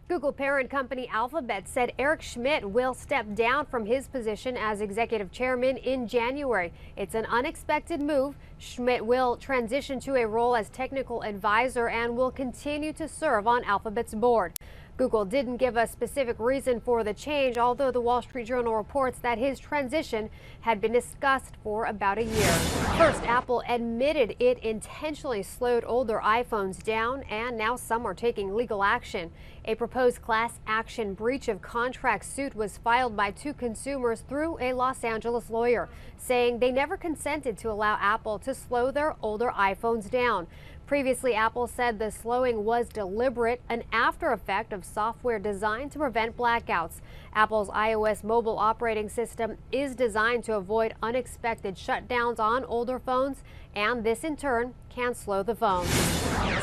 Google parent company Alphabet said Eric Schmidt will step down from his position as executive chairman in January. It's an unexpected move. Schmidt will transition to a role as technical advisor and will continue to serve on Alphabet's board. Google didn't give a specific reason for the change, although the Wall Street Journal reports that his transition had been discussed for about a year. First, Apple admitted it intentionally slowed older iPhones down, and now some are taking legal action. A proposed class action breach of contract suit was filed by 2 consumers through a Los Angeles lawyer, saying they never consented to allow Apple to slow their older iPhones down. Previously, Apple said the slowing was deliberate, an after effect of software designed to prevent blackouts. Apple's iOS mobile operating system is designed to avoid unexpected shutdowns on older phones, and this in turn can slow the phone.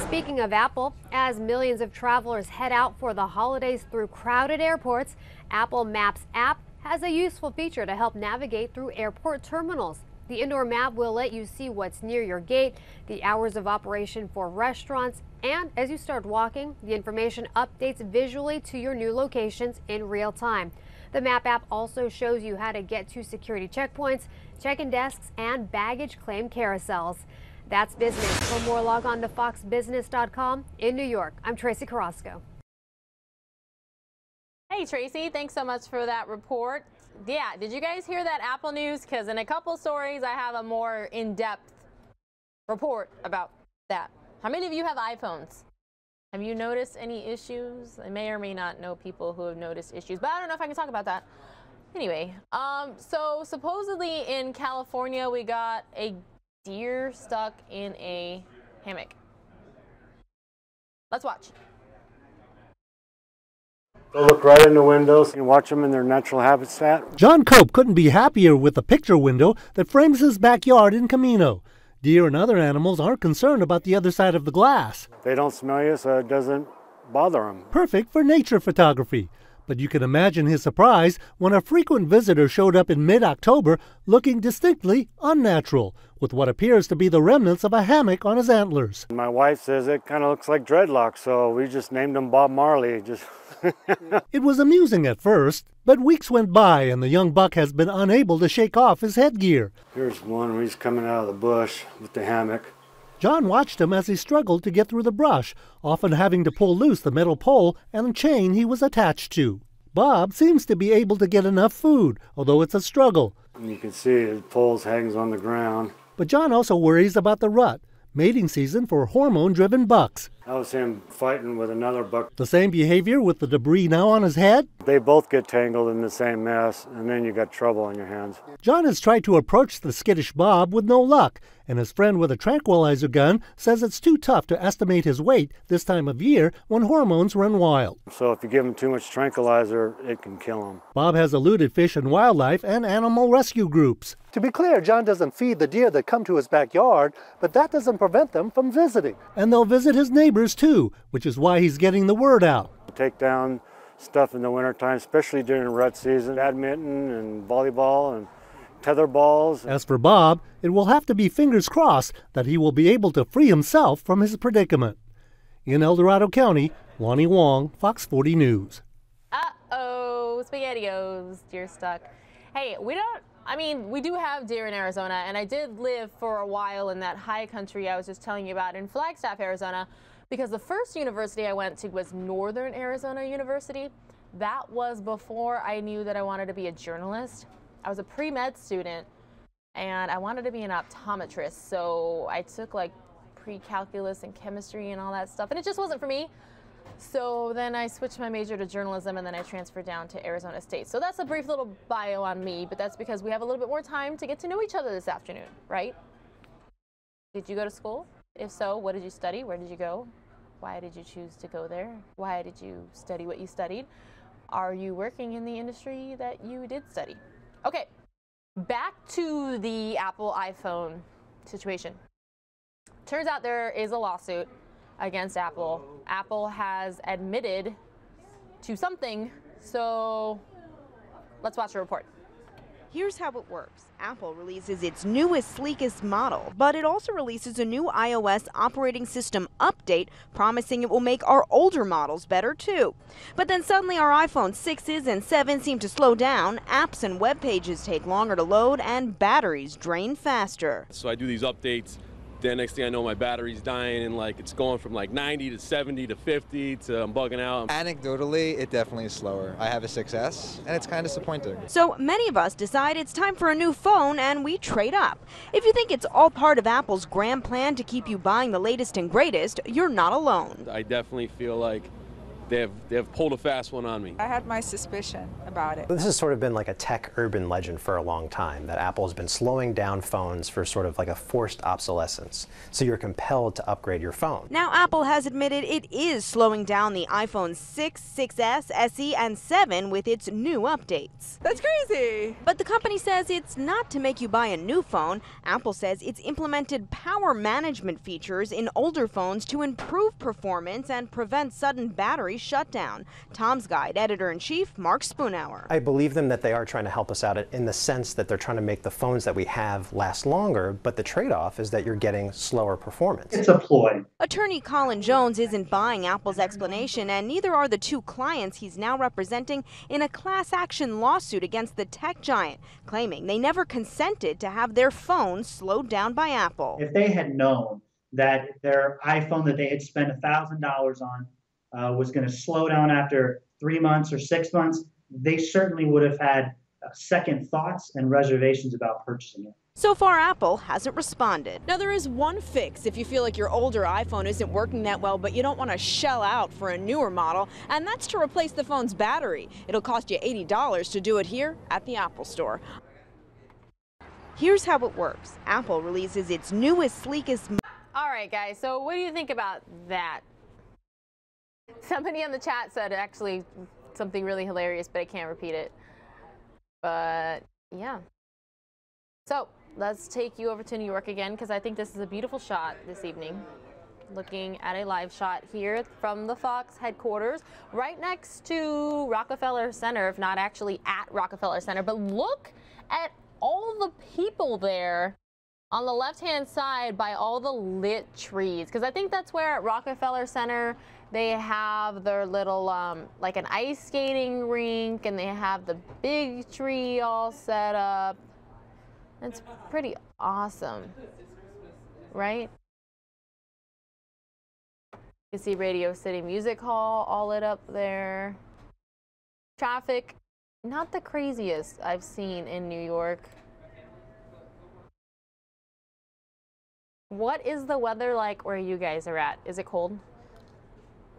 Speaking of Apple, as millions of travelers head out for the holidays through crowded airports, Apple Maps app has a useful feature to help navigate through airport terminals. The indoor map will let you see what's near your gate, the hours of operation for restaurants, and as you start walking, the information updates visually to your new locations in real time. The map app also shows you how to get to security checkpoints, check-in desks, and baggage claim carousels. That's business. For more, log on to foxbusiness.com. In New York, I'm Tracy Carrasco. Hey, Tracy, thanks so much for that report. Yeah, did you guys hear that Apple news? Because in a couple stories, I have a more in-depth report about that. How many of you have iPhones? Have you noticed any issues? I may or may not know people who have noticed issues, but I don't know if I can talk about that. Anyway, so supposedly in California, we got a deer stuck in a hammock. Let's watch. They'll look right in the windows and watch them in their natural habitat. John Cope couldn't be happier with the picture window that frames his backyard in Camino. Deer and other animals aren't concerned about the other side of the glass. They don't smell you, so it doesn't bother them. Perfect for nature photography. But you can imagine his surprise when a frequent visitor showed up in mid-October looking distinctly unnatural, with what appears to be the remnants of a hammock on his antlers. My wife says it kind of looks like dreadlocks, so we just named him Bob Marley. It was amusing at first, but weeks went by and the young buck has been unable to shake off his headgear. Here's one where he's coming out of the bush with the hammock. John watched him as he struggled to get through the brush, often having to pull loose the metal pole and chain he was attached to. Bob seems to be able to get enough food, although it's a struggle. And you can see his poles hangs on the ground. But John also worries about the rut, mating season for hormone-driven bucks. That was him fighting with another buck. The same behavior with the debris now on his head? They both get tangled in the same mess, and then you got trouble on your hands. John has tried to approach the skittish Bob with no luck, and his friend with a tranquilizer gun says it's too tough to estimate his weight this time of year when hormones run wild. So if you give him too much tranquilizer, it can kill him. Bob has eluded Fish and Wildlife and animal rescue groups. To be clear, John doesn't feed the deer that come to his backyard, but that doesn't prevent them from visiting. And they'll visit his neighbors too, which is why he's getting the word out. Take down stuff in the wintertime, especially during rut season, badminton and volleyball and tether balls. As for Bob, it will have to be fingers crossed that he will be able to free himself from his predicament. In El Dorado County, Lonnie Wong, Fox 40 News. Uh-oh, SpaghettiOs, deer stuck. Hey, we do have deer in Arizona, and I did live for a while in that high country I was just telling you about in Flagstaff, Arizona, because the first university I went to was Northern Arizona University. That was before I knew that I wanted to be a journalist. I was a pre-med student, and I wanted to be an optometrist, so I took like pre-calculus and chemistry and all that stuff, and it just wasn't for me. So then I switched my major to journalism, and then I transferred down to Arizona State. So that's a brief little bio on me, but that's because we have a little bit more time to get to know each other this afternoon, right? Did you go to school? If so, what did you study? Where did you go? Why did you choose to go there? Why did you study what you studied? Are you working in the industry that you did study? Okay, back to the Apple iPhone situation. Turns out there is a lawsuit against Apple. Apple has admitted to something, so let's watch a report. Here's how it works. Apple releases its newest, sleekest model, but it also releases a new iOS operating system update, promising it will make our older models better too. But then suddenly our iPhone 6s and 7s seem to slow down, apps and web pages take longer to load, and batteries drain faster. So I do these updates. Then next thing I know, my battery's dying, and like it's going from like 90 to 70 to 50 to I'm bugging out. Anecdotally, it definitely is slower. I have a 6S, and it's kind of disappointing. So many of us decide it's time for a new phone, and we trade up. If you think it's all part of Apple's grand plan to keep you buying the latest and greatest, you're not alone. I definitely feel like they have pulled a fast one on me. I had my suspicion about it. This has sort of been like a tech urban legend for a long time, that Apple has been slowing down phones for sort of like a forced obsolescence. So you're compelled to upgrade your phone. Now Apple has admitted it is slowing down the iPhone 6, 6S, SE, and 7 with its new updates. That's crazy. But the company says it's not to make you buy a new phone. Apple says it's implemented power management features in older phones to improve performance and prevent sudden battery shutdown. Tom's Guide editor-in-chief Mark Spoonhour. I believe them that they are trying to help us out in the sense that they're trying to make the phones that we have last longer, but the trade-off is that you're getting slower performance. It's a ploy. Attorney Colin Jones isn't buying Apple's explanation, and neither are the two clients he's now representing in a class action lawsuit against the tech giant, claiming they never consented to have their phones slowed down by Apple. If they had known that their iPhone that they had spent $1,000 on was going to slow down after 3 months or 6 months, they certainly would have had second thoughts and reservations about purchasing it. So far, Apple hasn't responded. Now, there is one fix if you feel like your older iPhone isn't working that well, but you don't want to shell out for a newer model, and that's to replace the phone's battery. It'll cost you $80 to do it here at the Apple Store. Here's how it works. Apple releases its newest, sleekest... All right, guys, so what do you think about that? Somebody in the chat said actually something really hilarious, but I can't repeat it. But yeah. So let's take you over to New York again, because I think this is a beautiful shot this evening. Looking at a live shot here from the Fox headquarters, right next to Rockefeller Center, if not actually at Rockefeller Center. But look at all the people there on the left-hand side by all the lit trees, because I think that's where at Rockefeller Center they have their little, like an ice skating rink, and they have the big tree all set up. It's pretty awesome, right? You can see Radio City Music Hall all lit up there. Traffic, not the craziest I've seen in New York. What is the weather like where you guys are at? Is it cold?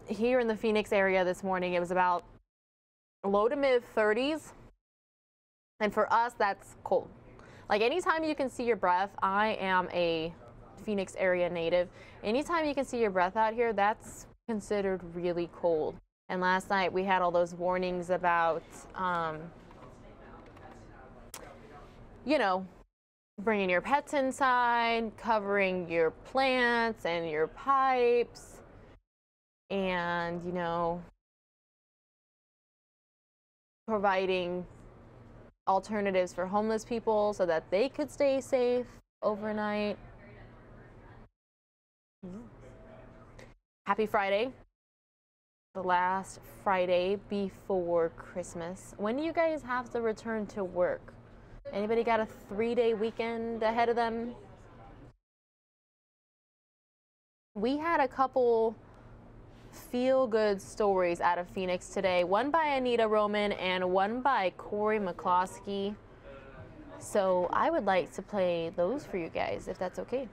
here in the Phoenix area this morning, it was about low to mid 30s. And for us, that's cold. Like anytime you can see your breath, I am a Phoenix area native. Anytime you can see your breath out here, that's considered really cold. And last night we had all those warnings about, you know, bringing your pets inside, covering your plants and your pipes, and, you know, providing alternatives for homeless people so that they could stay safe overnight. Happy Friday. The last Friday before Christmas. When do you guys have to return to work? Anybody got a 3-day weekend ahead of them? We had a couple feel-good stories out of Phoenix today. One by Anita Roman and one by Corey McCloskey. So I would like to play those for you guys, if that's okay.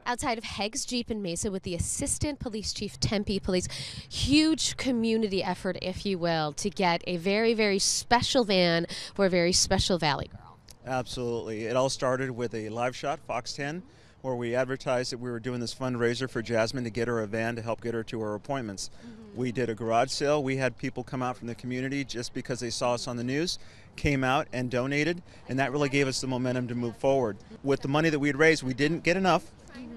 Outside of Haig's Jeep in Mesa with the Assistant Police Chief, Tempe Police. Huge community effort, if you will, to get a very, very special van for a very special Valley girl. Absolutely. It all started with a live shot, Fox 10, where we advertised that we were doing this fundraiser for Jasmine to get her a van to help get her to her appointments. We did a garage sale. We had people come out from the community just because they saw us on the news, came out and donated, and that really gave us the momentum to move forward. With the money that we had raised, we didn't get enough.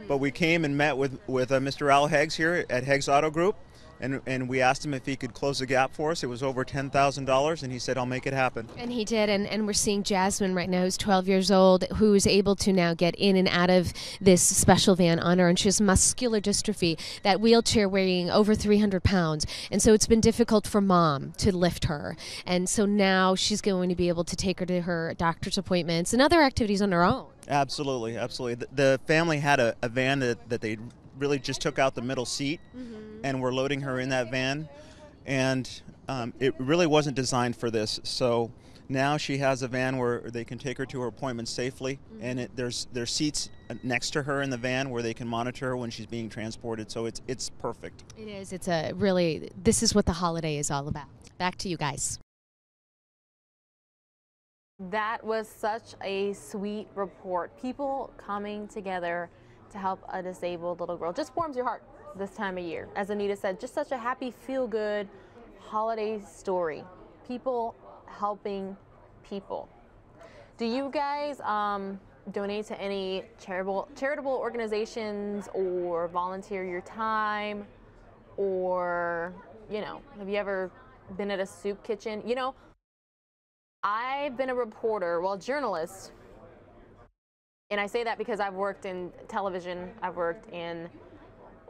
But we came and met with Mr. Al Heggs here at Heggs Auto Group, and we asked him if he could close the gap for us. It was over $10,000, and he said, I'll make it happen. And he did, and we're seeing Jasmine right now, who's 12 years old, who's able to now get in and out of this special van on her, and she has muscular dystrophy, that wheelchair weighing over 300 pounds. And so it's been difficult for Mom to lift her. And so now she's going to be able to take her to her doctor's appointments and other activities on her own. Absolutely, absolutely. The family had a van that they really just took out the middle seat, and we're loading her in that van, and it really wasn't designed for this. So now she has a van where they can take her to her appointments safely, and there's seats next to her in the van where they can monitor her when she's being transported. So it's perfect. It is. It's a really, this is what the holiday is all about. Back to you guys. That was such a sweet report. People coming together to help a disabled little girl just warms your heart this time of year. As Anita said, just such a happy, feel-good holiday story. People helping people. Do you guys donate to any charitable organizations or volunteer your time? Or, you know, have you ever been at a soup kitchen? You know, I've been a reporter, well, journalist, and I say that because I've worked in television, I've worked in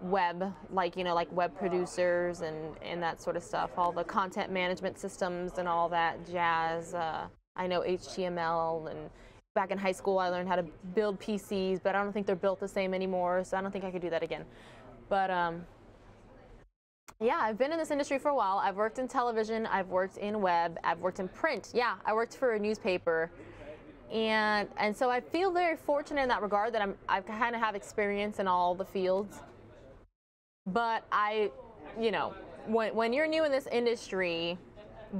web, like, you know, like web producers and that sort of stuff, all the content management systems and all that jazz. I know HTML, and back in high school I learned how to build PCs, but I don't think they're built the same anymore, so I don't think I could do that again. But yeah, I've been in this industry for a while. I've worked in television, I've worked in web, I've worked in print. Yeah, I worked for a newspaper. And so I feel very fortunate in that regard that I kind of have experience in all the fields. But you know, when you're new in this industry,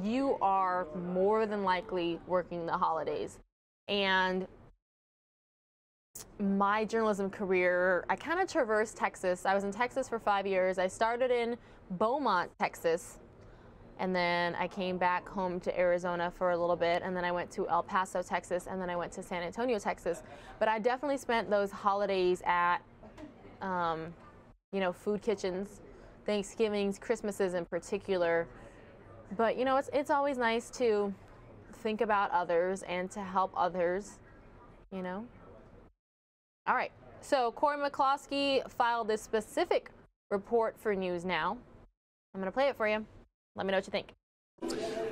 you are more than likely working the holidays. And my journalism career, I kind of traversed Texas. I was in Texas for 5 years. I started in Beaumont, Texas, and then I came back home to Arizona for a little bit, and then I went to El Paso, Texas, and then I went to San Antonio, Texas. But I definitely spent those holidays at, you know, food kitchens, Thanksgivings, Christmases in particular. But, you know, it's always nice to think about others and to help others, you know. All right, so Corey McCloskey filed this specific report for News Now. I'm going to play it for you. Let me know what you think.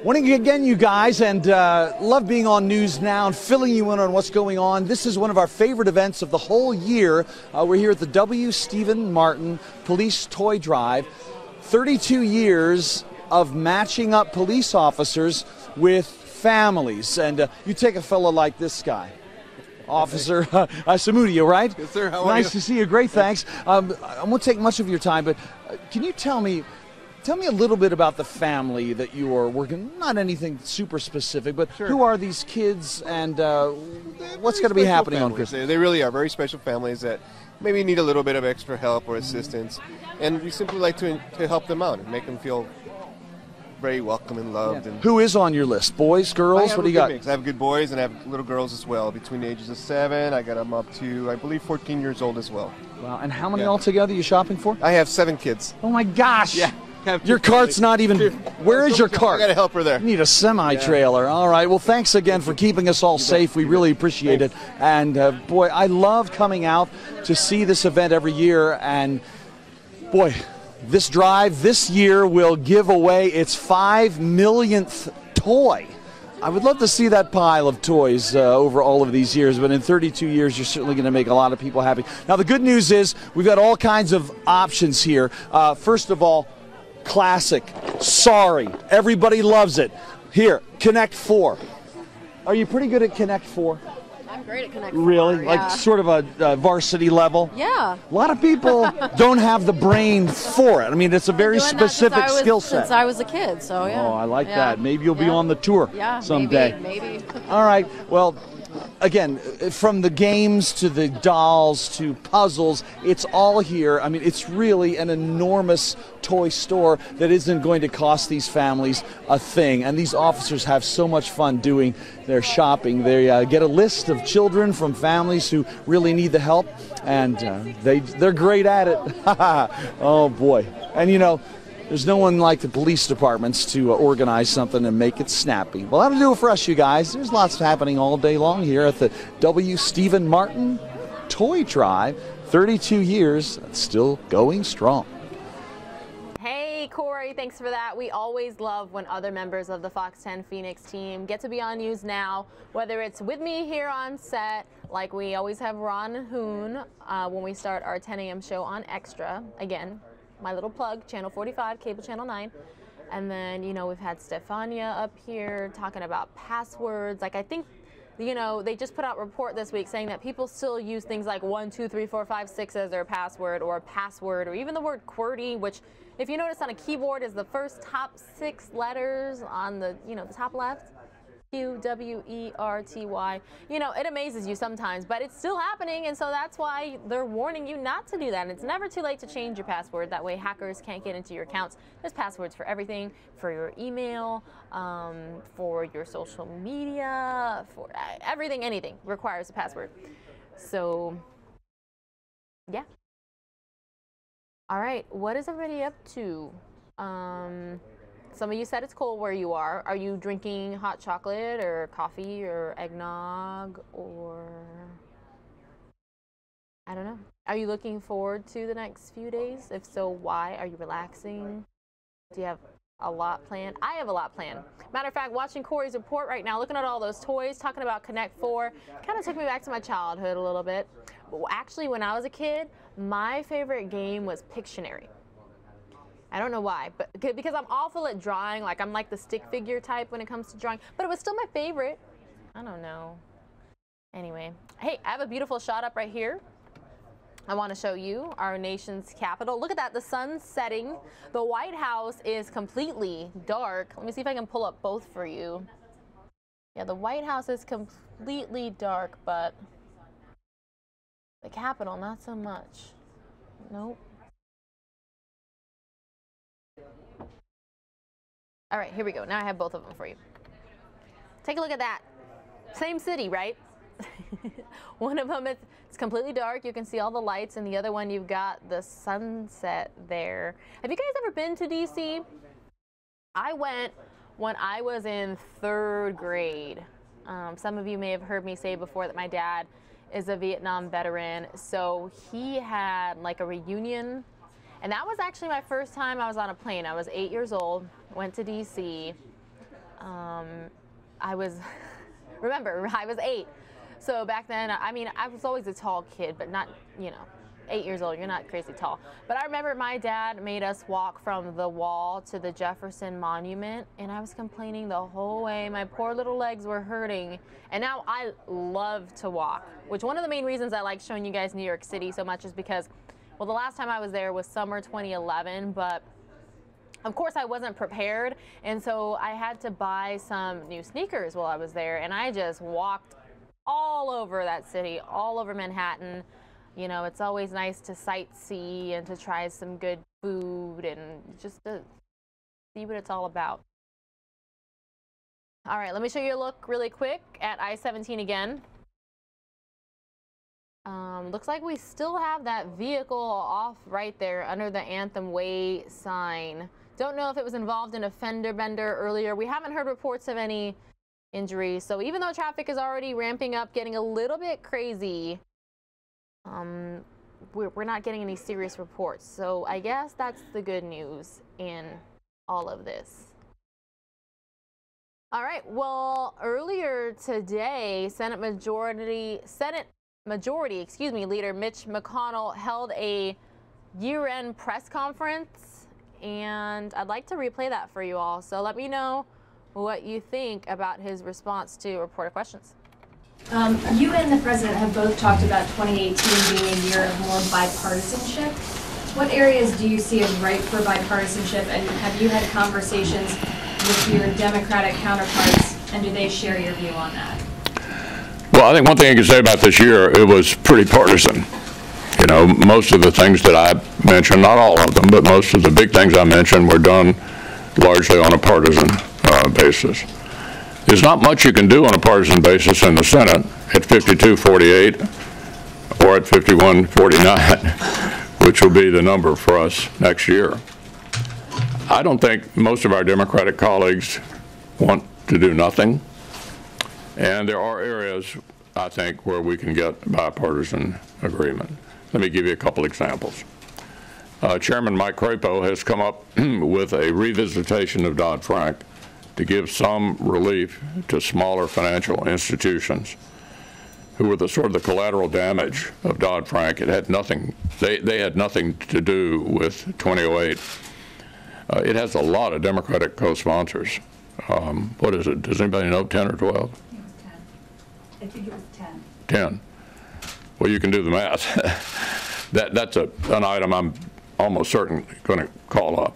Morning again, you guys, and love being on News Now and filling you in on what's going on. This is one of our favorite events of the whole year. We're here at the W. Stephen Martin Police Toy Drive. 32 years of matching up police officers with families. And you take a fellow like this guy. Officer Samudio, right? Yes, sir. How are nice you? to see you. Great, thanks. I won't take much of your time, but can you tell me a little bit about the family that you are working, not anything super specific, but who are these kids and what's going to be happening on Christmas? They really are very special families that maybe need a little bit of extra help or assistance, and we simply like to help them out and make them feel very welcome and loved. And who is on your list? Boys, girls? What do you got? Mix. I have good boys and I have little girls as well, between the ages of 7. I got them up to, I believe, 14 years old as well. Wow, and how many altogether are you shopping for? I have 7 kids. Oh my gosh! Yeah. Your cart's not even. Where is your cart? I got a helper there. You need a semi-trailer. All right. Well, thanks again for keeping us all safe. We really appreciate it. And boy, I love coming out to see this event every year. And boy, this drive this year will give away its 5 millionth toy. I would love to see that pile of toys over all of these years, but in 32 years, you're certainly going to make a lot of people happy. Now, the good news is we've got all kinds of options here. First of all, classic. Sorry. Everybody loves it. Here, Connect 4. Are you pretty good at Connect 4? I'm great at Connect 4. Really? Yeah. Like sort of a varsity level? Yeah. A lot of people don't have the brain for it. I mean, it's a very specific skill set. Since I was a kid, so yeah. Oh, I like that. Maybe you'll be on the tour someday. Maybe. All right. Well, again, from the games to the dolls to puzzles, it's all here. I mean, it's really an enormous toy store that isn't going to cost these families a thing. And these officers have so much fun doing their shopping. They get a list of children from families who really need the help, and they're great at it. Oh, boy. And, you know, there's no one like the police departments to organize something and make it snappy. Well, that'll do it for us, you guys. There's lots happening all day long here at the W. Stephen Martin Toy Drive. 32 years, still going strong. Hey, Corey, thanks for that. We always love when other members of the Fox 10 Phoenix team get to be on News Now, whether it's with me here on set, like we always have Ron Hoon when we start our 10 a.m. show on Extra. Again, my little plug, Channel 45, Cable Channel 9. And then, you know, we've had Stefania up here talking about passwords. Like, I think, you know, they just put out a report this week saying that people still use things like 1, 2, 3, 4, 5, 6 as their password, or password, or even the word QWERTY, which, if you notice on a keyboard, is the first top 6 letters on the, you know, the top left. QWERTY. You know, it amazes you sometimes, but it's still happening, and so that's why they're warning you not to do that. And it's never too late to change your password. That way hackers can't get into your accounts. There's passwords for everything, for your email, for your social media, for everything, anything requires a password. So, yeah. All right, what is everybody up to? Some of you said it's cold where you are. Are you drinking hot chocolate or coffee or eggnog or I don't know. Are you looking forward to the next few days? If so, why? Are you relaxing? Do you have a lot planned? I have a lot planned. Matter of fact, watching Corey's report right now, looking at all those toys, talking about Connect 4, kind of took me back to my childhood a little bit. But actually, when I was a kid, my favorite game was Pictionary. I don't know why, but because I'm awful at drawing, like I'm like the stick figure type when it comes to drawing, but it was still my favorite. I don't know. Anyway, hey, I have a beautiful shot up right here. I want to show you our nation's capital. Look at that, the sun's setting. The White House is completely dark. Let me see if I can pull up both for you. Yeah, the White House is completely dark, but the Capitol, not so much. Nope. All right, here we go. Now I have both of them for you. Take a look at that. Same city, right? One of them, it's completely dark. You can see all the lights, and the other one, you've got the sunset there. Have you guys ever been to D.C.? I went when I was in 3rd grade. Some of you may have heard me say before that my dad is a Vietnam veteran, so he had like a reunion. And that was actually my first time I was on a plane. I was 8 years old, went to D.C. Remember, I was 8. So back then, I mean, I was always a tall kid, but not, you know, 8 years old. You're not crazy tall. But I remember my dad made us walk from the wall to the Jefferson Monument, and I was complaining the whole way. My poor little legs were hurting. And now I love to walk, which one of the main reasons I like showing you guys New York City so much is because, well, the last time I was there was summer 2011, but of course I wasn't prepared, and so I had to buy some new sneakers while I was there, and I just walked all over that city, all over Manhattan. You know, it's always nice to sightsee and to try some good food and just to see what it's all about. All right, let me show you a look really quick at I-17 again. Looks like we still have that vehicle off right there under the Anthem Way sign. Don't know if it was involved in a fender bender earlier. We haven't heard reports of any injuries. So even though traffic is already ramping up, getting a little bit crazy, we're not getting any serious reports. So I guess that's the good news in all of this. All right, well, earlier today, Senate Majority Leader Mitch McConnell held a year-end press conference, and I'd like to replay that for you all. So let me know what you think about his response to reporter questions. You and the president have both talked about 2018 being a year of more bipartisanship. What areas do you see as ripe for bipartisanship, and have you had conversations with your Democratic counterparts, and do they share your view on that? Well, I think one thing I can say about this year, it was pretty partisan. You know, most of the things that I mentioned, not all of them, but most of the big things I mentioned were done largely on a partisan basis. There's not much you can do on a partisan basis in the Senate at 52-48 or at 51-49, which will be the number for us next year. I don't think most of our Democratic colleagues want to do nothing, and there are areas, I think, where we can get bipartisan agreement. Let me give you a couple examples. Chairman Mike Crapo has come up with a revisitation of Dodd-Frank to give some relief to smaller financial institutions who were the sort of the collateral damage of Dodd-Frank. It had nothing, they had nothing to do with 2008. It has a lot of Democratic co-sponsors. What is it? Does anybody know, 10 or 12? It was 10. I think it was 10. 10. Well, you can do the math. That's an item I'm almost certain going to call up.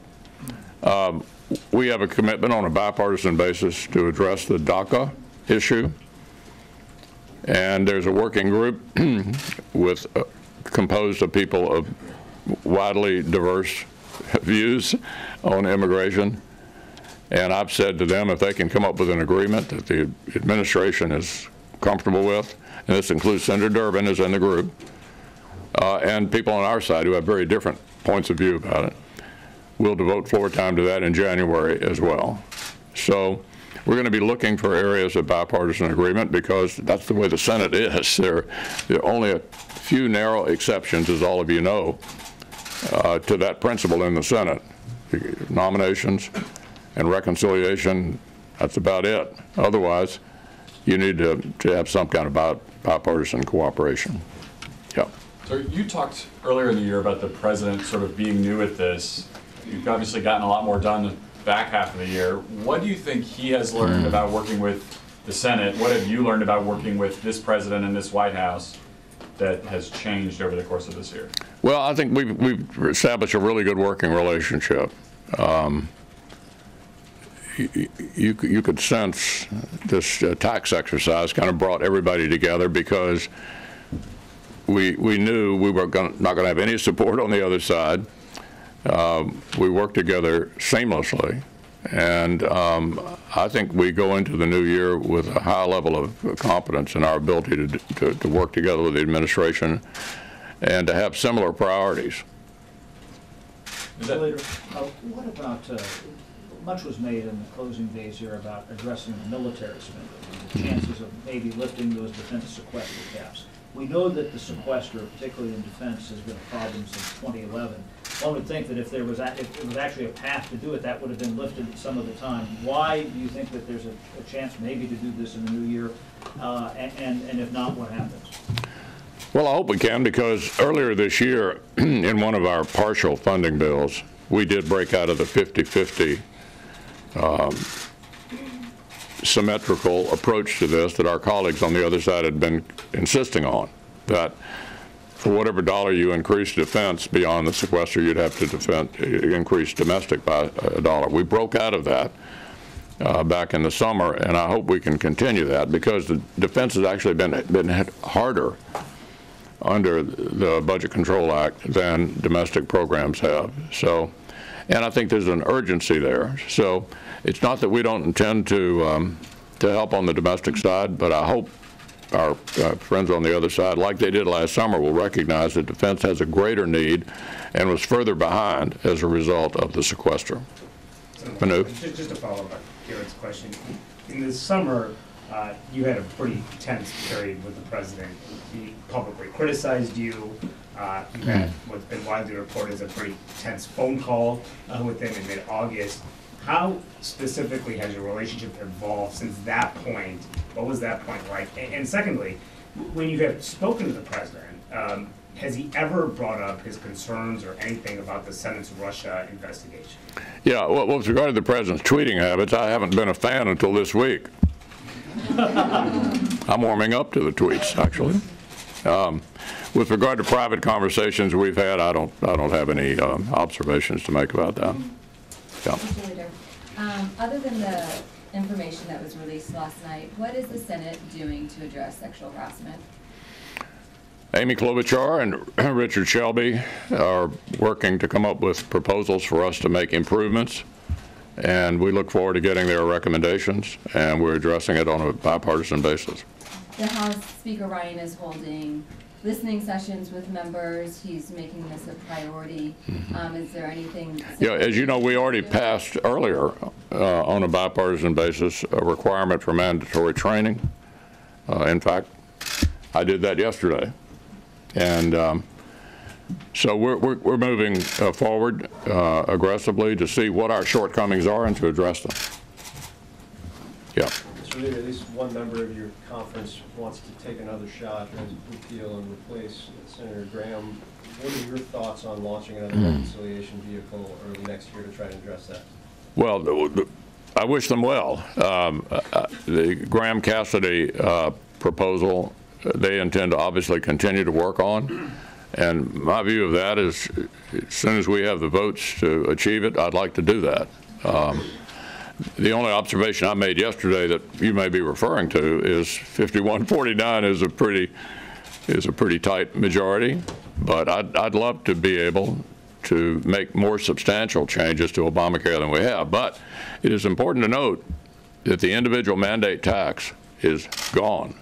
We have a commitment on a bipartisan basis to address the DACA issue. And there's a working group with composed of people of widely diverse views on immigration. And I've said to them if they can come up with an agreement that the administration is comfortable with, and this includes Senator Durbin is in the group, and people on our side who have very different points of view about it, we'll devote floor time to that in January as well. So we're going to be looking for areas of bipartisan agreement because that's the way the Senate is. There are only a few narrow exceptions, as all of you know, to that principle in the Senate. Nominations and reconciliation, that's about it. Otherwise, you need to have some kind of bipartisan cooperation. Yeah. So you talked earlier in the year about the president sort of being new at this. You've obviously gotten a lot more done the back half of the year. What do you think he has learned about working with the Senate? What have you learned about working with this president and this White House that has changed over the course of this year? Well, I think we've established a really good working relationship. You could sense this tax exercise kind of brought everybody together because we knew we were not going to have any support on the other side. We worked together seamlessly, and I think we go into the new year with a high level of confidence in our ability to work together with the administration and to have similar priorities. Leader, what about, much was made in the closing days here about addressing the military spending, the chances of maybe lifting those defense sequester caps. We know that the sequester, particularly in defense, has been a problem since 2011. One would think that if it was actually a path to do it, that would have been lifted some of the time. Why do you think that there's a chance maybe to do this in the new year? And if not, what happens? Well, I hope we can, because earlier this year, in one of our partial funding bills, we did break out of the 50-50 symmetrical approach to this that our colleagues on the other side had been insisting on, that for whatever dollar you increase defense beyond the sequester, you'd have to increase domestic by a dollar. We broke out of that back in the summer, and I hope we can continue that, because the defense has actually been hit harder under the Budget Control Act than domestic programs have. So, and I think there's an urgency there. So it's not that we don't intend to help on the domestic side, but I hope our friends on the other side, like they did last summer, will recognize that defense has a greater need and was further behind as a result of the sequester. Manu? Just to follow up on Garrett's question, in the summer, you had a pretty tense period with the president. He publicly criticized you. You had what's been widely reported as a pretty tense phone call with him in mid-August. How specifically has your relationship evolved since that point? What was that point like? And secondly, when you have spoken to the president, has he ever brought up his concerns or anything about the Senate's Russia investigation? Yeah, well, with regard to the president's tweeting habits, I haven't been a fan until this week. I'm warming up to the tweets, actually. With regard to private conversations we've had, I don't have any observations to make about that. Yeah. Other than the information that was released last night, what is the Senate doing to address sexual harassment? Amy Klobuchar and Richard Shelby are working to come up with proposals for us to make improvements, and we look forward to getting their recommendations, and we're addressing it on a bipartisan basis. The House Speaker Ryan is holding listening sessions with members. He's making this a priority. Is there anything? Yeah, as you know, we already passed earlier on a bipartisan basis a requirement for mandatory training. In fact, I did that yesterday. And so we're moving forward aggressively to see what our shortcomings are and to address them. Yeah. Mr. Leader, at least one member of your conference wants to take another shot and repeal and replace Senator Graham. What are your thoughts on launching another reconciliation vehicle early next year to try and address that? Well, I wish them well. The Graham-Cassidy proposal, they intend to obviously continue to work on. And my view of that is, as soon as we have the votes to achieve it, I'd like to do that. The only observation I made yesterday that you may be referring to is 51-49 is a pretty tight majority, but I'd love to be able to make more substantial changes to Obamacare than we have. But it is important to note that the individual mandate tax is gone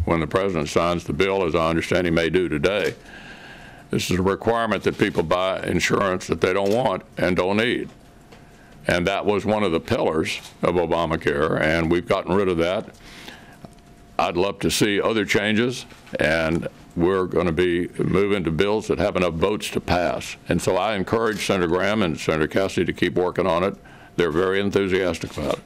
when the president signs the bill, as I understand he may do today. This is a requirement that people buy insurance that they don't want and don't need. And that was one of the pillars of Obamacare, and we've gotten rid of that. I'd love to see other changes, and we're going to be moving to bills that have enough votes to pass. And so I encourage Senator Graham and Senator Cassidy to keep working on it. They're very enthusiastic about it.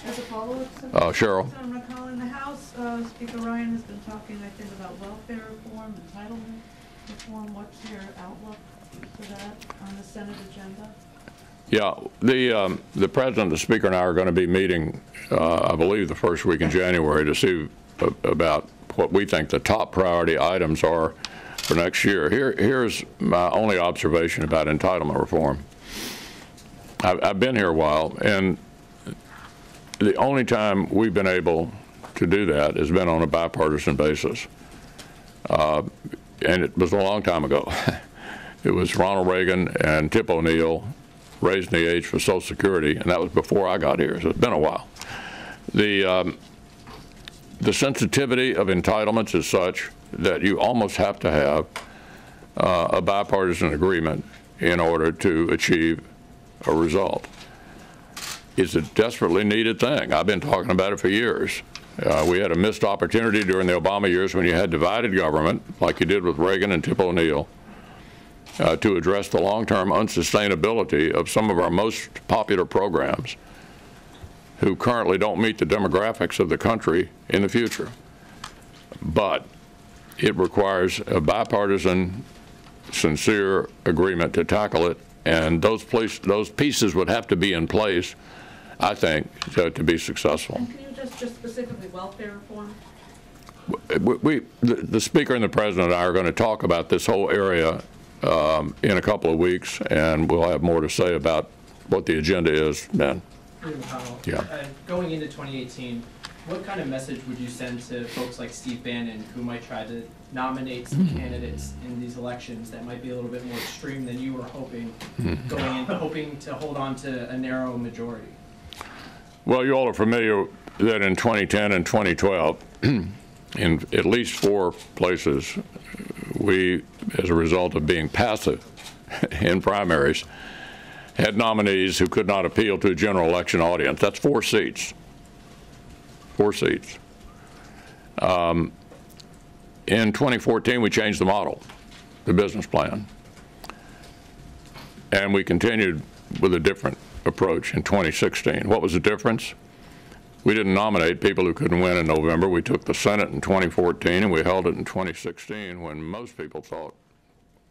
As a follow-up, Cheryl. Senator McConnell, in the House, Speaker Ryan has been talking, I think, about welfare reform, entitlement reform. What's your outlook for that on the Senate agenda? Yeah, the President, the Speaker, and I are going to be meeting, I believe, the first week in January to see about what we think the top priority items are for next year. Here's my only observation about entitlement reform. I've been here a while, and the only time we've been able to do that has been on a bipartisan basis. And it was a long time ago. It was Ronald Reagan and Tip O'Neill raising the age for Social Security, and that was before I got here, so it's been a while. The sensitivity of entitlements is such that you almost have to have a bipartisan agreement in order to achieve a result. It's a desperately needed thing. I've been talking about it for years. We had a missed opportunity during the Obama years when you had divided government, like you did with Reagan and Tip O'Neill, to address the long-term unsustainability of some of our most popular programs who currently don't meet the demographics of the country in the future. But it requires a bipartisan, sincere agreement to tackle it, and those pieces would have to be in place, I think, to be successful. And can you just specifically welfare reform? The Speaker and the President and I are going to talk about this whole area in a couple of weeks, and we'll have more to say about what the agenda is then. McConnell, Yeah. Going into 2018, what kind of message would you send to folks like Steve Bannon, who might try to nominate some candidates in these elections that might be a little bit more extreme than you were hoping, going in, hoping to hold on to a narrow majority? Well, you all are familiar that in 2010 and 2012, in at least 4 places, we, as a result of being passive in primaries, had nominees who could not appeal to a general election audience. That's 4 seats. 4 seats. In 2014, we changed the model, the business plan. And we continued with a different approach in 2016. What was the difference? We didn't nominate people who couldn't win in November. We took the Senate in 2014 and we held it in 2016 when most people thought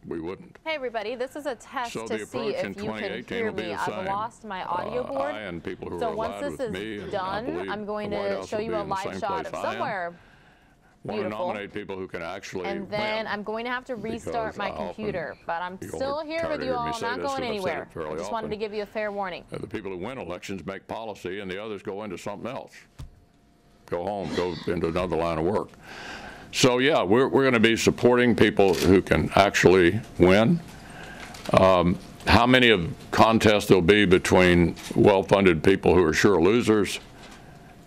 we wouldn't. Hey everybody, this is a test So to the see approach if in you can 2018 hear will be me. the I've same. lost my audio board. I and people who So are once allied this with is me, and I done, believe I'm going the White to House show will you be a in the live same shot place of I am. somewhere Want to beautiful. nominate people who can actually And then win. I'm going to have to restart Because my I often- computer, but I'm you're still here tired with of you hearing me all, say not this going 'cause I've said anywhere. it fairly I just wanted often. to give you a fair warning. The people who win elections make policy and the others go into something else. Go home, go into another line of work. So yeah, we're going to be supporting people who can actually win. How many of contests there'll be between well-funded people who are sure losers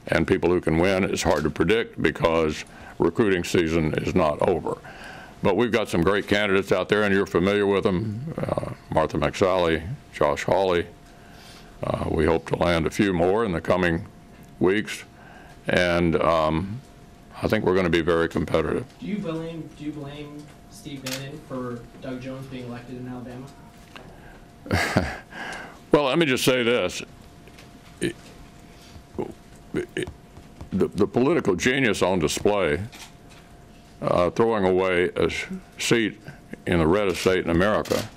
and people who can win is hard to predict because recruiting season is not over. But we've got some great candidates out there, and you're familiar with them. Martha McSally, Josh Hawley. We hope to land a few more in the coming weeks. And I think we're going to be very competitive. Do you blame Steve Bannon for Doug Jones being elected in Alabama? Well, let me just say this. The political genius on display, throwing away a seat in the reddest state in America,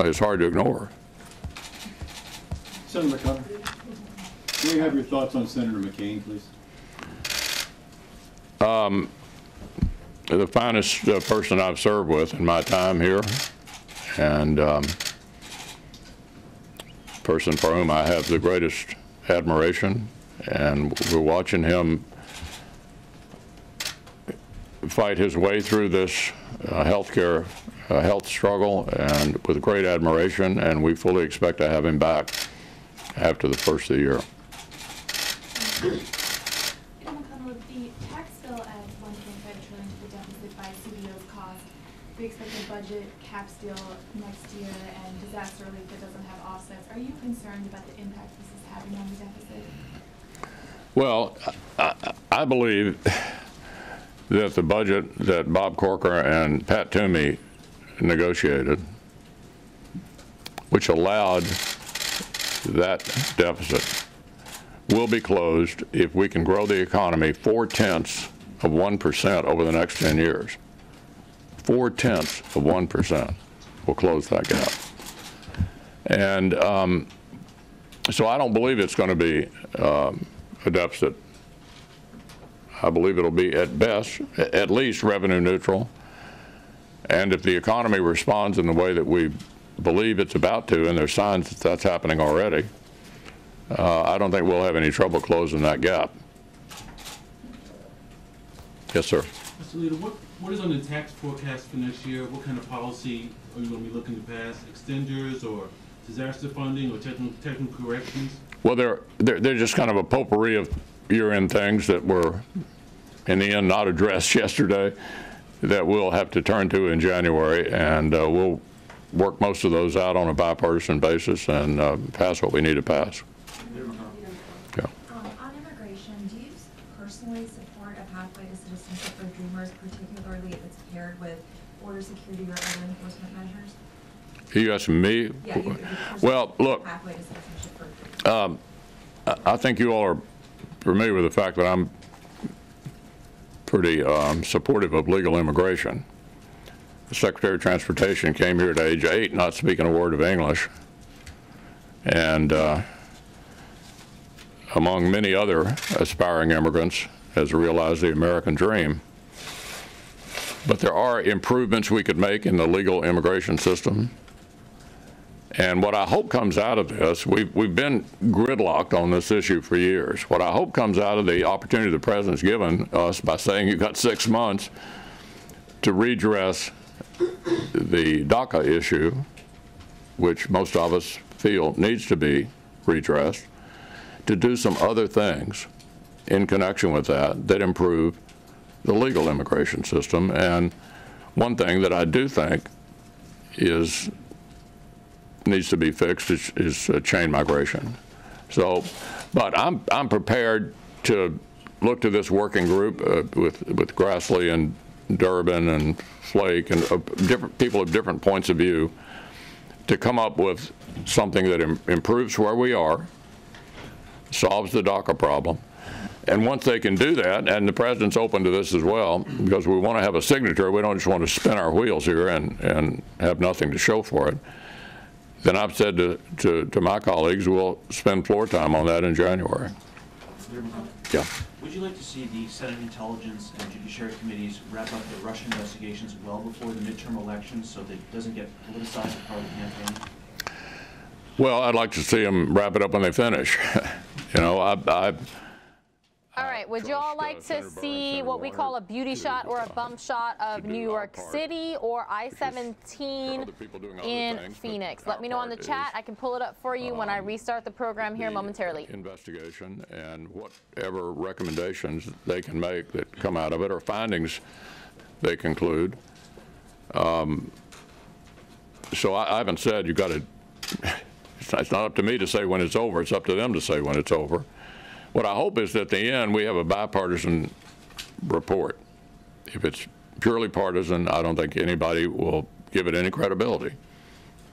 is hard to ignore. Senator McConnell, may we have your thoughts on Senator McCain, please? The finest person I've served with in my time here, and person for whom I have the greatest admiration, and we're watching him fight his way through this health struggle, and with great admiration, and we fully expect to have him back after the first of the year. McConnell, the tax bill adds $1.5 trillion to the deficit by CBO's cost. We expect a budget cap deal next year and disaster relief that doesn't have offsets. Are you concerned about the impact this is having on the deficit? Well, I believe that the budget that Bob Corker and Pat Toomey negotiated, which allowed that deficit, will be closed if we can grow the economy 0.4% over the next 10 years. 0.4% will close that gap. And so I don't believe it's going to be a deficit. I believe it'll be at best, at least revenue neutral. And if the economy responds in the way that we believe it's about to, and there's signs that that's happening already, I don't think we'll have any trouble closing that gap. Yes, sir. Mr. Leader, what is on the tax forecast for next year? What kind of policy are you going to be looking to pass? Extenders or disaster funding or technical corrections? Well, they're just kind of a potpourri of year-end things that were, in the end, not addressed yesterday that we'll have to turn to in January, and we'll work most of those out on a bipartisan basis and pass what we need to pass. Yeah. On immigration, do you personally support a pathway to citizenship for Dreamers, particularly if it's paired with border security or other enforcement measures? Are you asking me? Yeah, well, look, pathway to citizenship for I think you all are familiar with the fact that I'm pretty supportive of legal immigration. The Secretary of Transportation came here at age 8, not speaking a word of English, and among many other aspiring immigrants, has realized the American dream. But there are improvements we could make in the legal immigration system. And what I hope comes out of this, we've been gridlocked on this issue for years. What I hope comes out of the opportunity the President's given us by saying you've got 6 months to redress the DACA issue, which most of us feel needs to be redressed, to do some other things in connection with that improve the legal immigration system. And one thing that I do think needs to be fixed is chain migration. So, but I'm prepared to look to this working group with Grassley and Durbin and Flake and different people of different points of view to come up with something that improves where we are, solves the DACA problem. And once they can do that, and the President's open to this as well, because we want to have a signature, we don't just want to spin our wheels here and have nothing to show for it, then I've said to my colleagues, we'll spend floor time on that in January. Yeah. Would you like to see the Senate Intelligence and Judiciary Committees wrap up the Russia investigations well before the midterm elections so that it doesn't get politicized as part of the campaign? Well, I'd like to see them wrap it up when they finish. You know, All right, would you all like to see what we call a beauty shot or a bump shot of New York City or I-17 in Phoenix? Let me know on the chat. I can pull it up for you when I restart the program here momentarily. Investigation and whatever recommendations they can make that come out of it or findings they conclude. So I haven't said you've got to, it's not up to me to say when it's over, it's up to them to say when it's over. What I hope is that at the end we have a bipartisan report. If it's purely partisan, I don't think anybody will give it any credibility.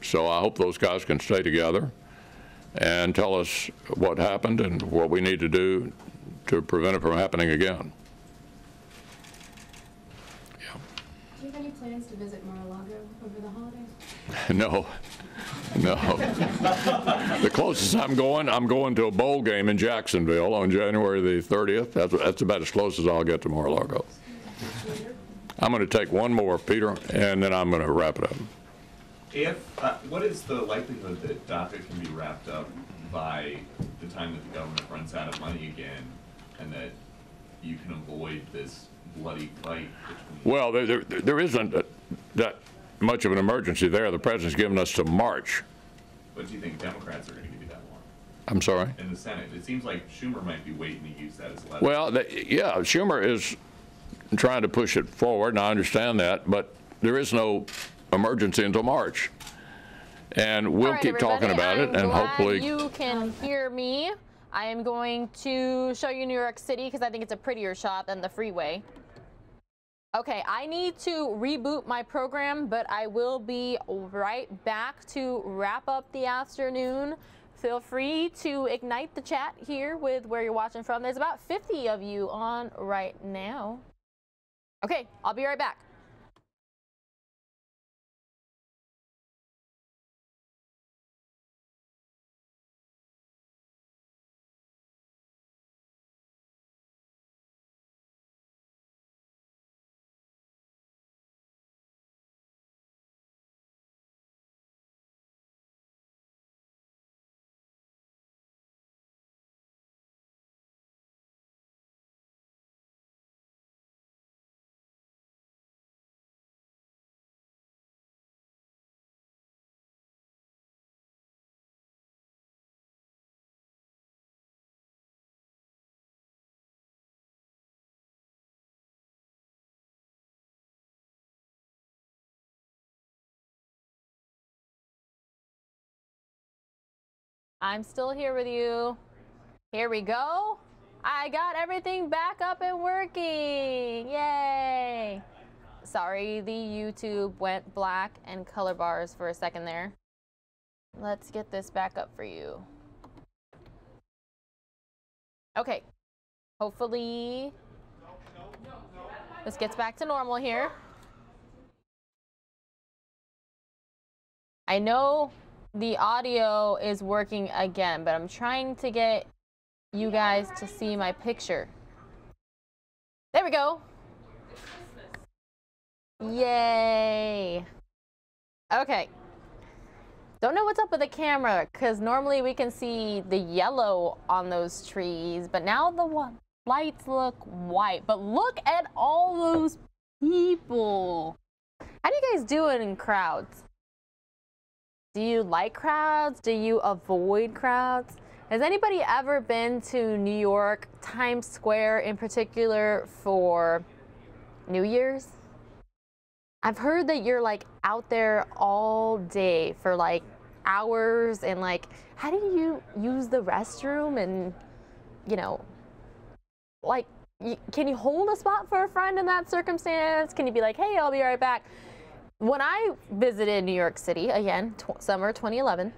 So I hope those guys can stay together and tell us what happened and what we need to do to prevent it from happening again. Do you have any plans to visit Mar-a-Lago over the holidays? No. No. The closest I'm going to a bowl game in Jacksonville on January the 30th. That's about as close as I'll get to Mar-a-Lago. I'm going to take one more, Peter, and then I'm going to wrap it up. What is the likelihood that DACA can be wrapped up by the time that the government runs out of money again, and that you can avoid this bloody fight between... Well, there isn't that much of an emergency there. The President's given us to March. But do you think Democrats are going to give you that long? I'm sorry? In the Senate. It seems like Schumer might be waiting to use that as a lever. Well, yeah, Schumer is trying to push it forward, and I understand that, but there is no emergency until March. And we'll keep talking about it, and hopefully... You can hear me. I am going to show you New York City because I think it's a prettier shot than the freeway. Okay, I need to reboot my program, but I will be right back to wrap up the afternoon. Feel free to ignite the chat here with where you're watching from. There's about 50 of you on right now. Okay, I'll be right back. I'm still here with you. Here we go. I got everything back up and working. Yay. Sorry, the YouTube went black and color bars for a second there. Let's get this back up for you. Okay. Hopefully This gets back to normal here. I know the audio is working again, but I'm trying to get you guys to see my picture. There we go. Yay. Okay. Don't know what's up with the camera, because normally we can see the yellow on those trees, but now the lights look white. But look at all those people. How do you guys do it in crowds? Do you like crowds? Do you avoid crowds? Has anybody ever been to New York, Times Square in particular, for New Year's? I've heard that you're like out there all day for like hours, and like, how do you use the restroom? And, you know, like, can you hold a spot for a friend in that circumstance? Can you be like, hey, I'll be right back? When I visited New York City, again, summer 2011,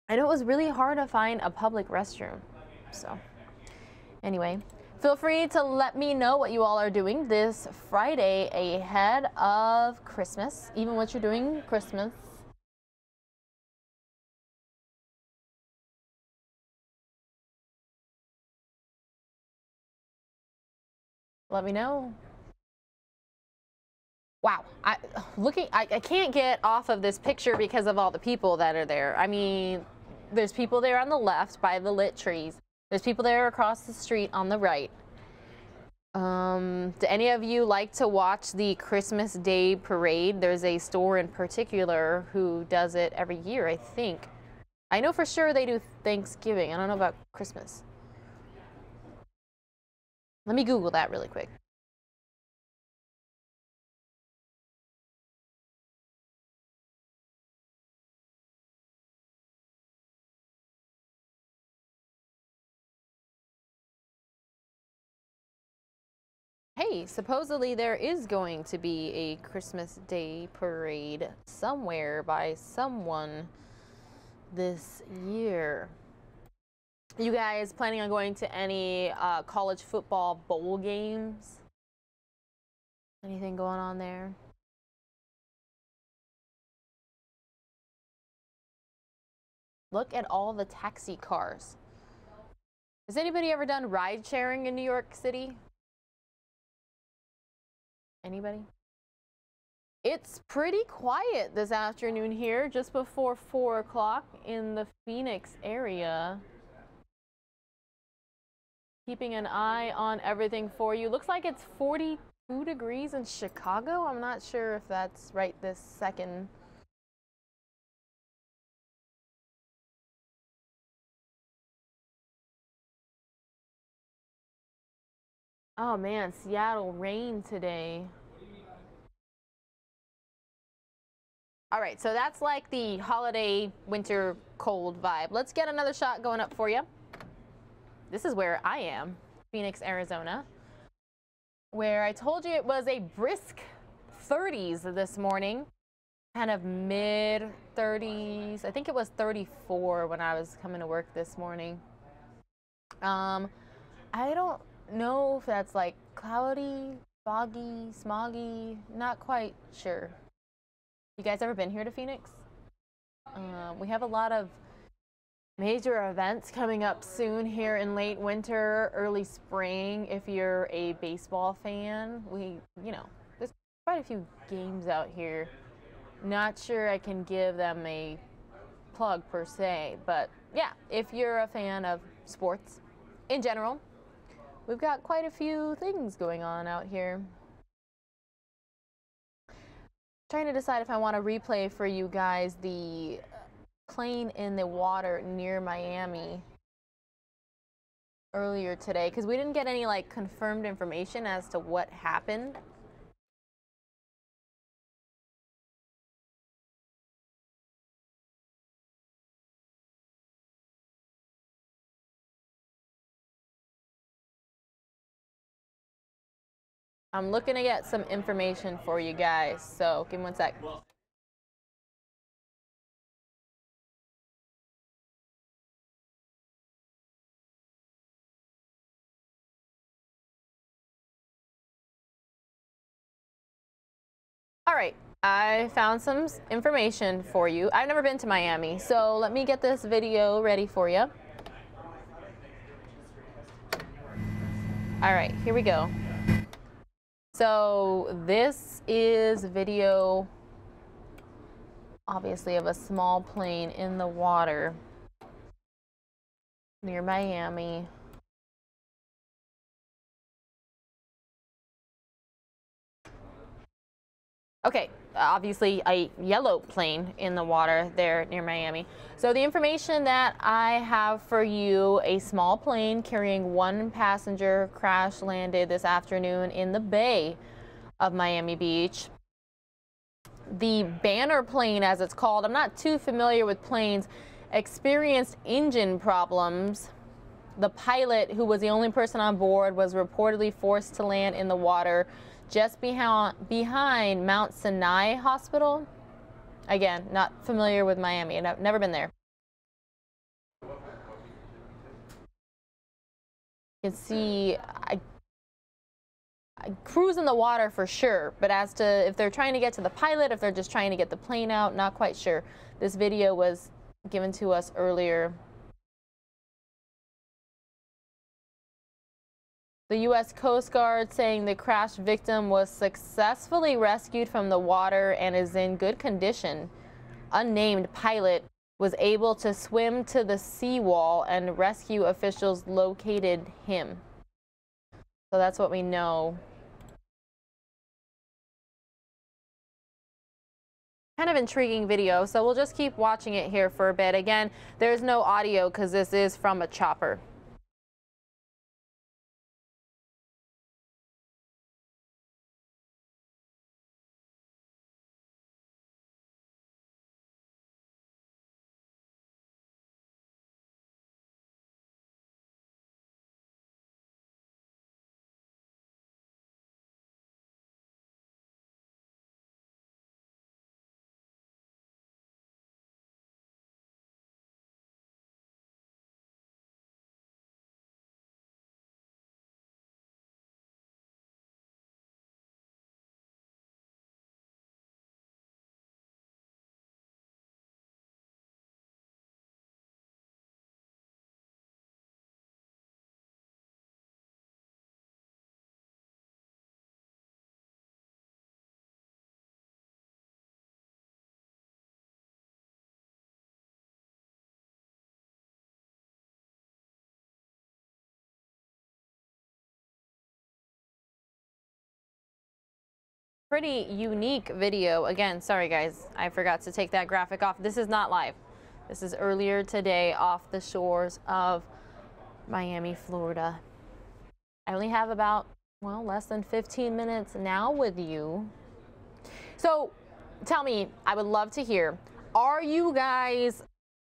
I know it was really hard to find a public restroom. So anyway, feel free to let me know what you all are doing this Friday ahead of Christmas, even what you're doing Christmas. Let me know. Wow, I can't get off of this picture because of all the people that are there. I mean, there's people there on the left by the lit trees. There's people there across the street on the right. Do any of you like to watch the Christmas Day parade? There's a store in particular who does it every year, I think. I know for sure they do Thanksgiving. I don't know about Christmas. Let me Google that really quick. Hey, supposedly there is going to be a Christmas Day parade somewhere by someone this year. You guys planning on going to any college football bowl games? Anything going on there? Look at all the taxi cars. Has anybody ever done ride sharing in New York City? Anybody? It's pretty quiet this afternoon here, just before 4 o'clock in the Phoenix area. Keeping an eye on everything for you. Looks like it's 42 degrees in Chicago. I'm not sure if that's right this second. Oh man, Seattle rain today. All right, so that's like the holiday winter cold vibe. Let's get another shot going up for you. This is where I am, Phoenix, Arizona, where I told you it was a brisk 30s this morning, kind of mid 30s. I think it was 34 when I was coming to work this morning. I don't know if that's like cloudy, foggy, smoggy, not quite sure. You guys ever been here to Phoenix? We have a lot of major events coming up soon here in late winter, early spring. If you're a baseball fan, there's quite a few games out here. Not sure I can give them a plug per se, but yeah, if you're a fan of sports in general, we've got quite a few things going on out here. Trying to decide if I want to replay for you guys the plane in the water near Miami earlier today, because we didn't get any like confirmed information as to what happened. I'm looking to get some information for you guys, so give me 1 sec. All right, I found some information for you. I've never been to Miami, so let me get this video ready for you. All right, here we go. So this is video, obviously, of a small plane in the water near Miami. Okay, obviously a yellow plane in the water there near Miami. So the information that I have for you, a small plane carrying 1 passenger crash landed this afternoon in the bay of Miami Beach. The banner plane, as it's called, I'm not too familiar with planes, experienced engine problems. The pilot, who was the only person on board, was reportedly forced to land in the water just behind Mount Sinai Hospital. Again, not familiar with Miami, and I've never been there. You can see I cruise in the water for sure, but as to if they're trying to get to the pilot, if they're just trying to get the plane out, not quite sure. This video was given to us earlier. The U.S. Coast Guard saying the crash victim was successfully rescued from the water and is in good condition. Unnamed pilot was able to swim to the seawall and rescue officials located him. So that's what we know. Kind of intriguing video, so we'll just keep watching it here for a bit. Again, there's no audio because this is from a chopper. Pretty unique video. Again, sorry guys, I forgot to take that graphic off. This is not live. This is earlier today off the shores of Miami, Florida. I only have about, well, less than 15 minutes now with you. So tell me, I would love to hear, are you guys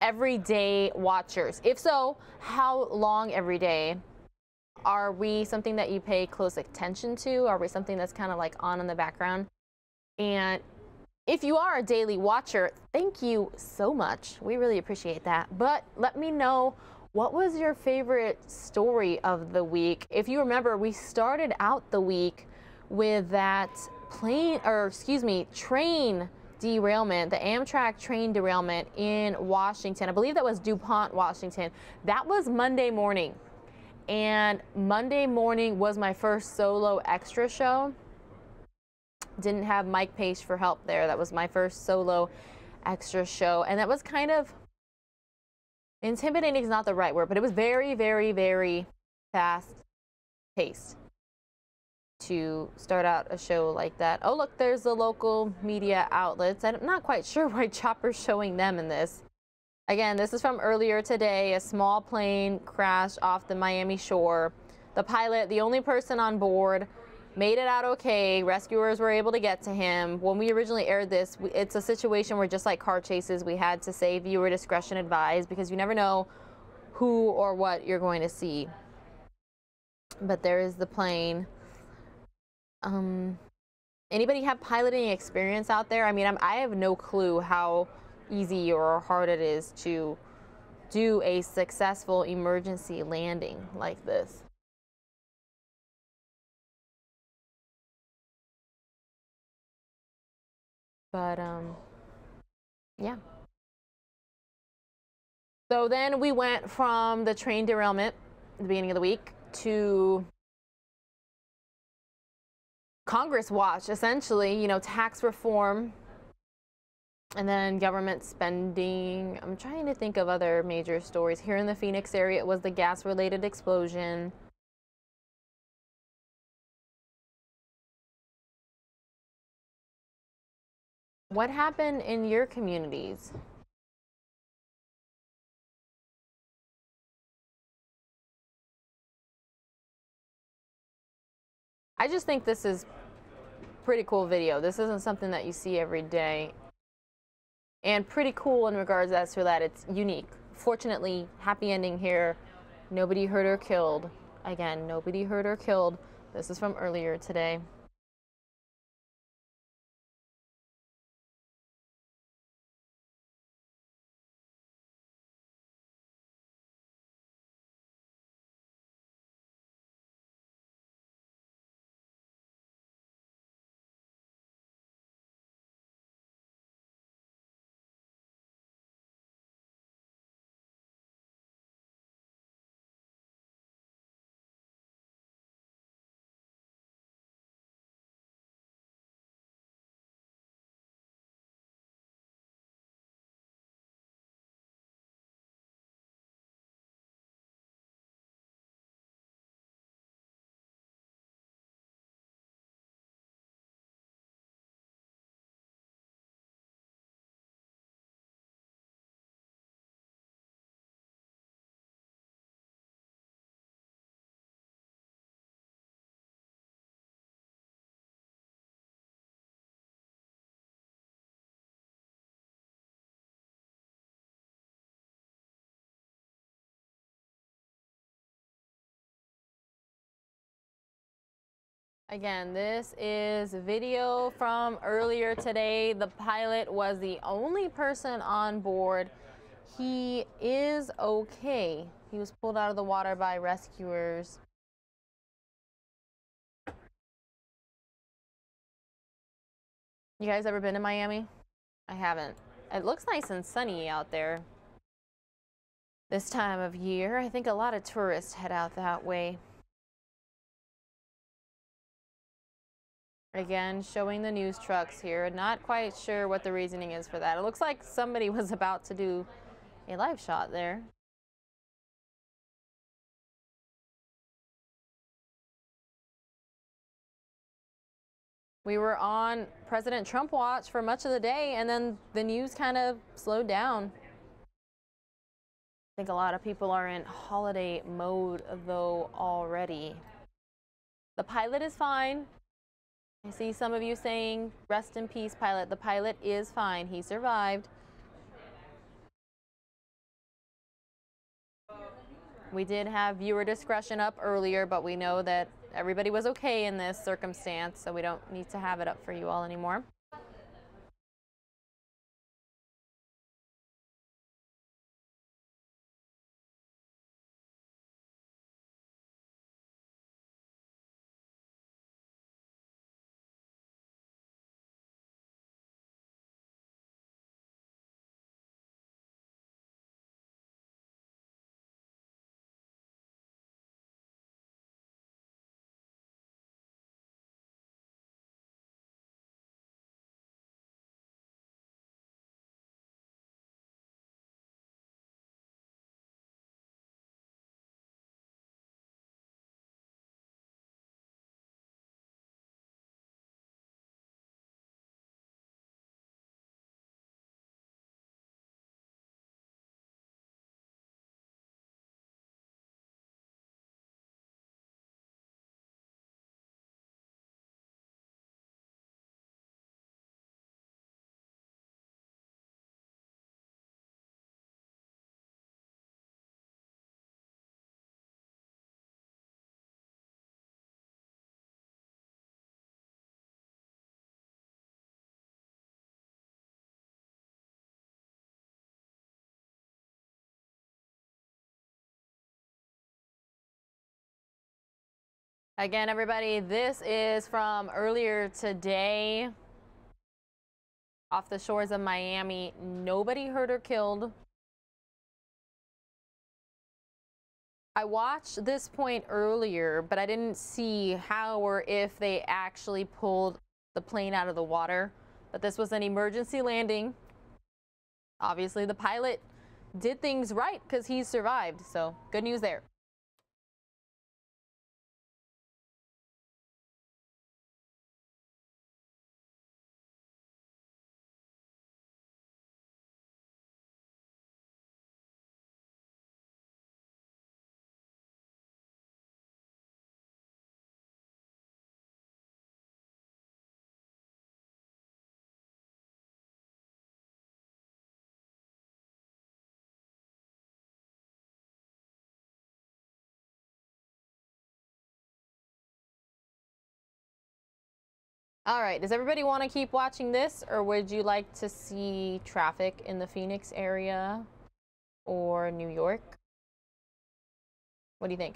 everyday watchers? If so, how long every day? Are we something that you pay close attention to? Are we something that's kind of like on in the background? And if you are a daily watcher, thank you so much. We really appreciate that. But let me know, what was your favorite story of the week? If you remember, we started out the week with that train derailment, the Amtrak train derailment in Washington. I believe that was DuPont, Washington. That was Monday morning. And Monday morning was my first solo extra show. Didn't have Mike Page for help there. That was my first solo extra show. And that was kind of intimidating is not the right word, but it was very, very, very fast paced to start out a show like that. Oh, look, there's the local media outlets. I'm not quite sure why Chopper's showing them in this. Again, this is from earlier today. A small plane crashed off the Miami shore. The pilot, the only person on board, made it out okay. Rescuers were able to get to him. When we originally aired this, it's a situation where, just like car chases, we had to say viewer discretion advised, because you never know who or what you're going to see. But there is the plane. Anybody have piloting experience out there? I mean, I have no clue how easy or hard it is to do a successful emergency landing like this. But, yeah. So then we went from the train derailment at the beginning of the week to Congress watch, essentially, you know, tax reform and then government spending. I'm trying to think of other major stories. Here in the Phoenix area, it was the gas-related explosion. What happened in your communities? I just think this is pretty cool video. This isn't something that you see every day. And pretty cool in regards as to that it's unique. Fortunately, happy ending here. Nobody hurt or killed. Again, nobody hurt or killed. This is from earlier today. Again, this is video from earlier today. The pilot was the only person on board. He is okay. He was pulled out of the water by rescuers. You guys ever been to Miami? I haven't. It looks nice and sunny out there this time of year. I think a lot of tourists head out that way. Again, showing the news trucks here. Not quite sure what the reasoning is for that. It looks like somebody was about to do a live shot there. We were on President Trump watch for much of the day, and then the news kind of slowed down. I think a lot of people are in holiday mode, though, already. The pilot is fine. I see some of you saying, rest in peace, pilot. The pilot is fine. He survived. We did have viewer discretion up earlier, but we know that everybody was okay in this circumstance, so we don't need to have it up for you all anymore. Again, everybody, this is from earlier today. off the shores of Miami. Nobody hurt or killed. I watched this point earlier, but I didn't see how or if they actually pulled the plane out of the water. But this was an emergency landing. Obviously, the pilot did things right because he survived. So good news there. All right, does everybody want to keep watching this, or would you like to see traffic in the Phoenix area or New York? What do you think?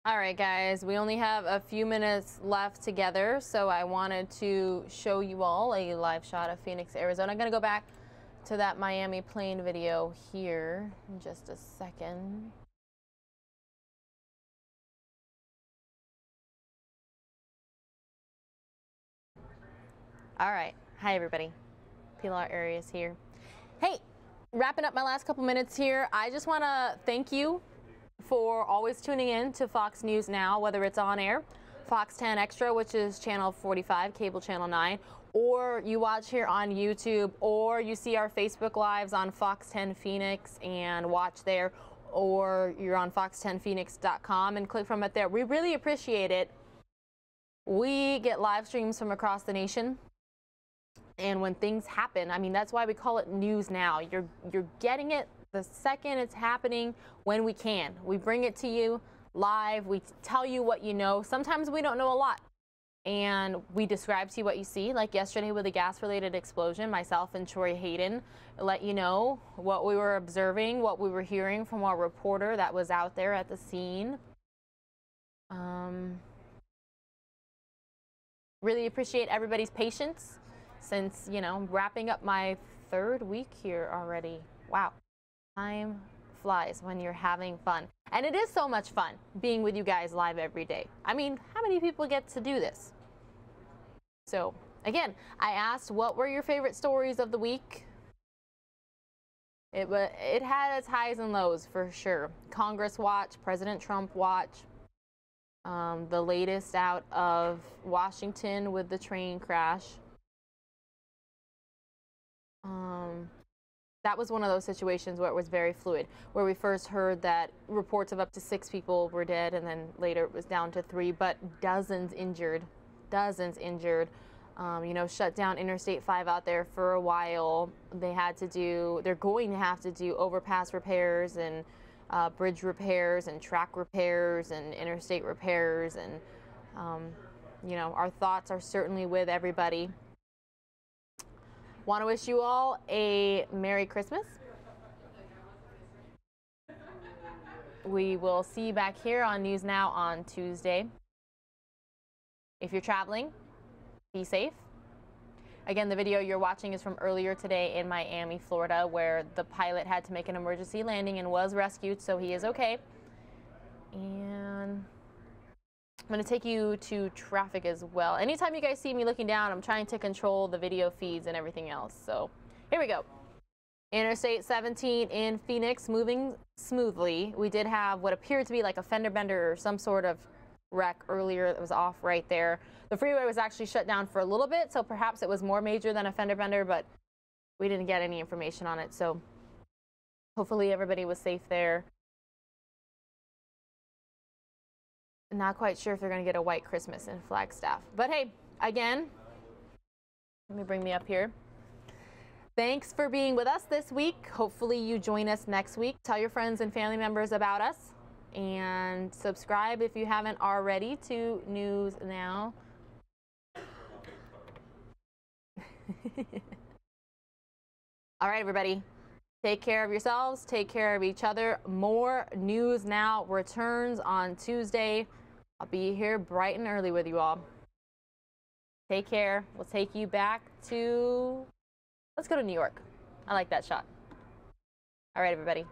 All right, guys, we only have a few minutes left together, so I wanted to show you all a live shot of Phoenix, Arizona. I'm going to go back to that Miami plane video here in just a second. All right. Hi, everybody. Pilar Arias here. Hey, wrapping up my last couple minutes here, I just want to thank you for always tuning in to Fox News Now, whether it's on air, Fox 10 Extra, which is channel 45, cable channel 9, or you watch here on YouTube, or you see our Facebook Lives on Fox 10 Phoenix and watch there, or you're on fox10phoenix.com and click from it there. We really appreciate it. We get live streams from across the nation. And when things happen, I mean, that's why we call it News Now. You're getting it the second it's happening when we can. We bring it to you live. We tell you what you know. Sometimes we don't know a lot. And we describe to you what you see. Like yesterday with the gas-related explosion, myself and Troy Hayden let you know what we were observing, what we were hearing from our reporter that was out there at the scene. Really appreciate everybody's patience since, you know, wrapping up my 3rd week here already. Wow. Time flies when you're having fun. And it is so much fun being with you guys live every day. I mean, how many people get to do this? So, again, I asked what were your favorite stories of the week? It had its highs and lows for sure. Congress watch, President Trump watch, the latest out of Washington with the train crash. That was one of those situations where it was very fluid, where we first heard that reports of up to 6 people were dead, and then later it was down to 3, but dozens injured. You know, shut down Interstate 5 out there for a while. They're going to have to do overpass repairs and bridge repairs and track repairs and interstate repairs. And, you know, our thoughts are certainly with everybody. Want to wish you all a Merry Christmas. We will see you back here on News Now on Tuesday. If you're traveling, be safe. Again, the video you're watching is from earlier today in Miami, Florida, where the pilot had to make an emergency landing and was rescued, so he is okay. And I'm going to take you to traffic as well. Anytime you guys see me looking down, I'm trying to control the video feeds and everything else. So here we go. Interstate 17 in Phoenix moving smoothly. We did have what appeared to be like a fender bender or some sort of wreck earlier that was off right there. The freeway was actually shut down for a little bit, so perhaps it was more major than a fender bender, but we didn't get any information on it. So hopefully everybody was safe there. Not quite sure if they're going to get a white Christmas in Flagstaff. But hey, again, let me bring me up here. Thanks for being with us this week. Hopefully you join us next week. Tell your friends and family members about us. And subscribe if you haven't already to News Now. All right, everybody. Take care of yourselves. Take care of each other. More News Now returns on Tuesday. I'll be here bright and early with you all. Take care. We'll take you back to, let's go to New York. I like that shot. All right, everybody.